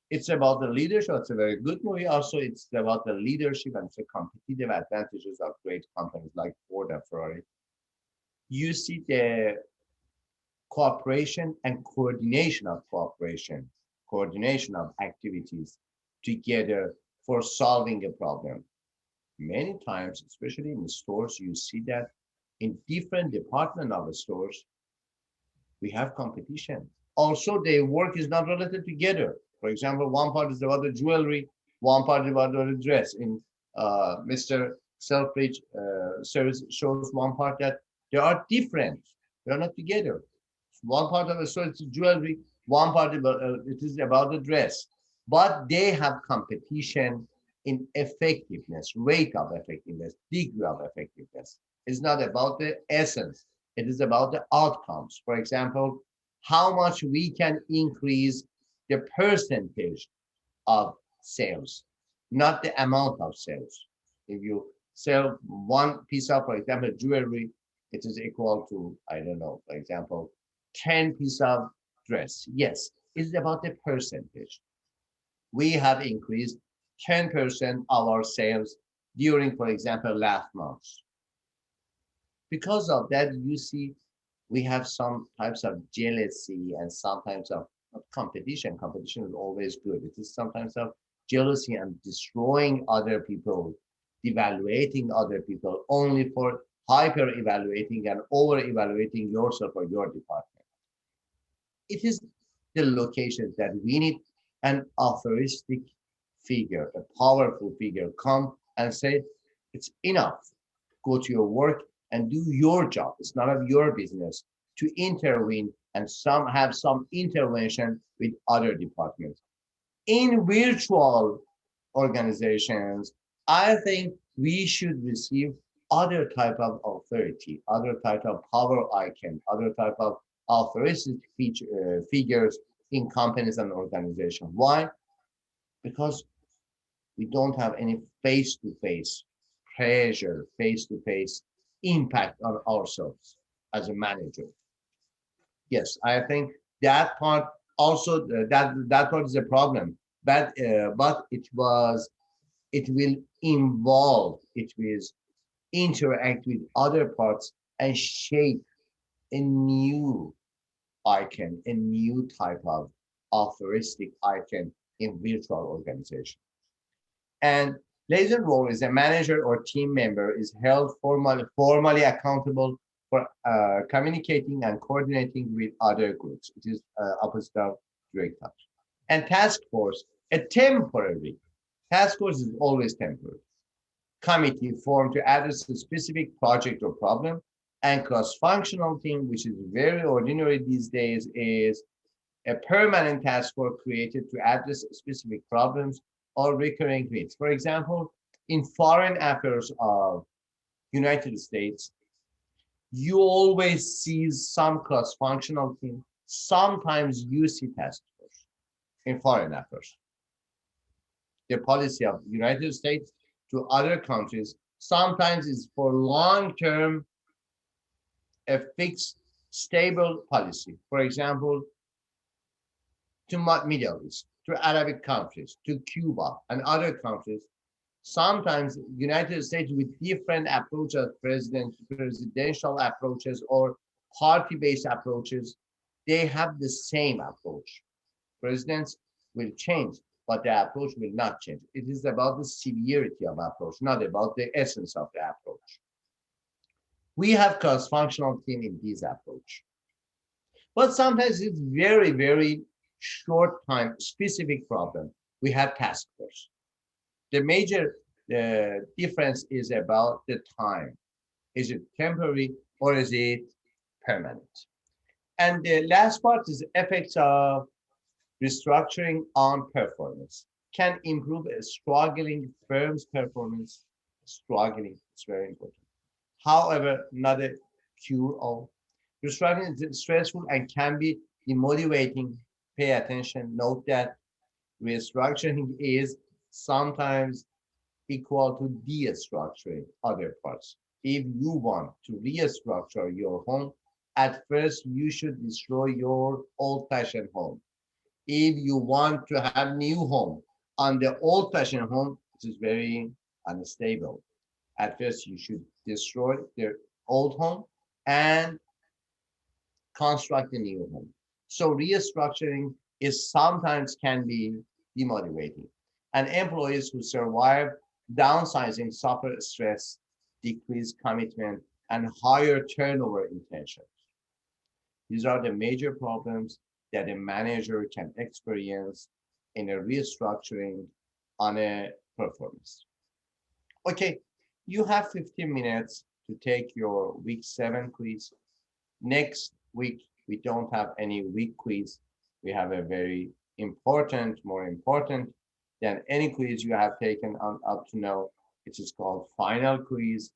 it's about the leadership. It's a very good movie. Also, it's about the leadership and the competitive advantages of great companies like Ford and Ferrari. You see the cooperation and coordination of cooperation, coordination of activities together for solving a problem. Many times, especially in the stores, you see that in different departments of the stores, we have competition. Also, their work is not related together. For example, one part is about the jewelry, one part is about the dress. In Mr. Selfridge service shows one part that they are different. They are not together. One part of the store is jewelry, one part it is about the dress, but they have competition in effectiveness, rate of effectiveness, degree of effectiveness. It's not about the essence. It is about the outcomes. For example, how much we can increase the percentage of sales, not the amount of sales. If you sell one piece of, for example, jewelry, it is equal to, I don't know, for example, 10 piece of dress. Yes, it's about the percentage. We have increased 10% of our sales during, for example, last month. Because of that, you see, we have some types of jealousy and sometimes of competition. Competition is always good. It is sometimes of jealousy and destroying other people, devaluating other people only for hyper evaluating and over evaluating yourself or your department. It is the locations that we need an aphoristic figure, a powerful figure, come and say, it's enough. Go to your work and do your job. It's none of your business to intervene and have some intervention with other departments. In virtual organizations, I think we should receive other type of authority, other type of power icon, other type of authoristic figures in companies and organizations. Why? Because we don't have any face-to-face pressure, face-to-face impact on ourselves as a manager. Yes, I think that part also that part is a problem, but it will involve, it will interact with other parts and shape a new icon, a new type of authoristic icon in virtual organization. And laser role is a manager or team member is held formally accountable for communicating and coordinating with other groups. It is opposite of direct touch. And task force, a temporary task force is always temporary committee formed to address a specific project or problem. And cross-functional team, which is very ordinary these days, is a permanent task force created to address specific problems or recurring needs. For example, in foreign affairs of United States, you always see some cross-functional team. Sometimes you see task force in foreign affairs. The policy of United States to other countries sometimes is for long-term, a fixed, stable policy. For example, to Middle East, to Arabic countries, to Cuba and other countries. Sometimes United States with different approaches, presidential approaches or party-based approaches, they have the same approach. Presidents will change, but the approach will not change. It is about the severity of approach, not about the essence of the approach. We have cross-functional team in this approach. But sometimes it's very, very short time, specific problem. We have task force. The major difference is about the time. Is it temporary or is it permanent? And the last part is effects of restructuring on performance. Can improve a struggling firm's performance. Struggling, it's very important. However, not a cure-all. Restructuring is stressful and can be demotivating. Pay attention, note that restructuring is sometimes equal to destructuring other parts. If you want to restructure your home, at first you should destroy your old-fashioned home. If you want to have new home on the old-fashioned home, it is very unstable. At first, you should destroy the old home and construct a new home. So restructuring is sometimes can be demotivating. And employees who survive downsizing suffer stress, decreased commitment, and higher turnover intentions. These are the major problems that a manager can experience in a restructuring on a performance. Okay, you have 15 minutes to take your week 7 quiz. Next week, we don't have any week quiz. We have a very important, more important than any quiz you have taken on up to now. It is called final quiz.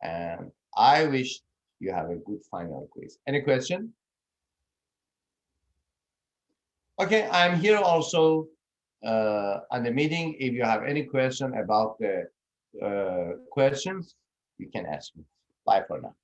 And I wish you have a good final quiz. Any question? Okay, I'm here also on the meeting. If you have any question about the questions, you can ask me. Bye for now.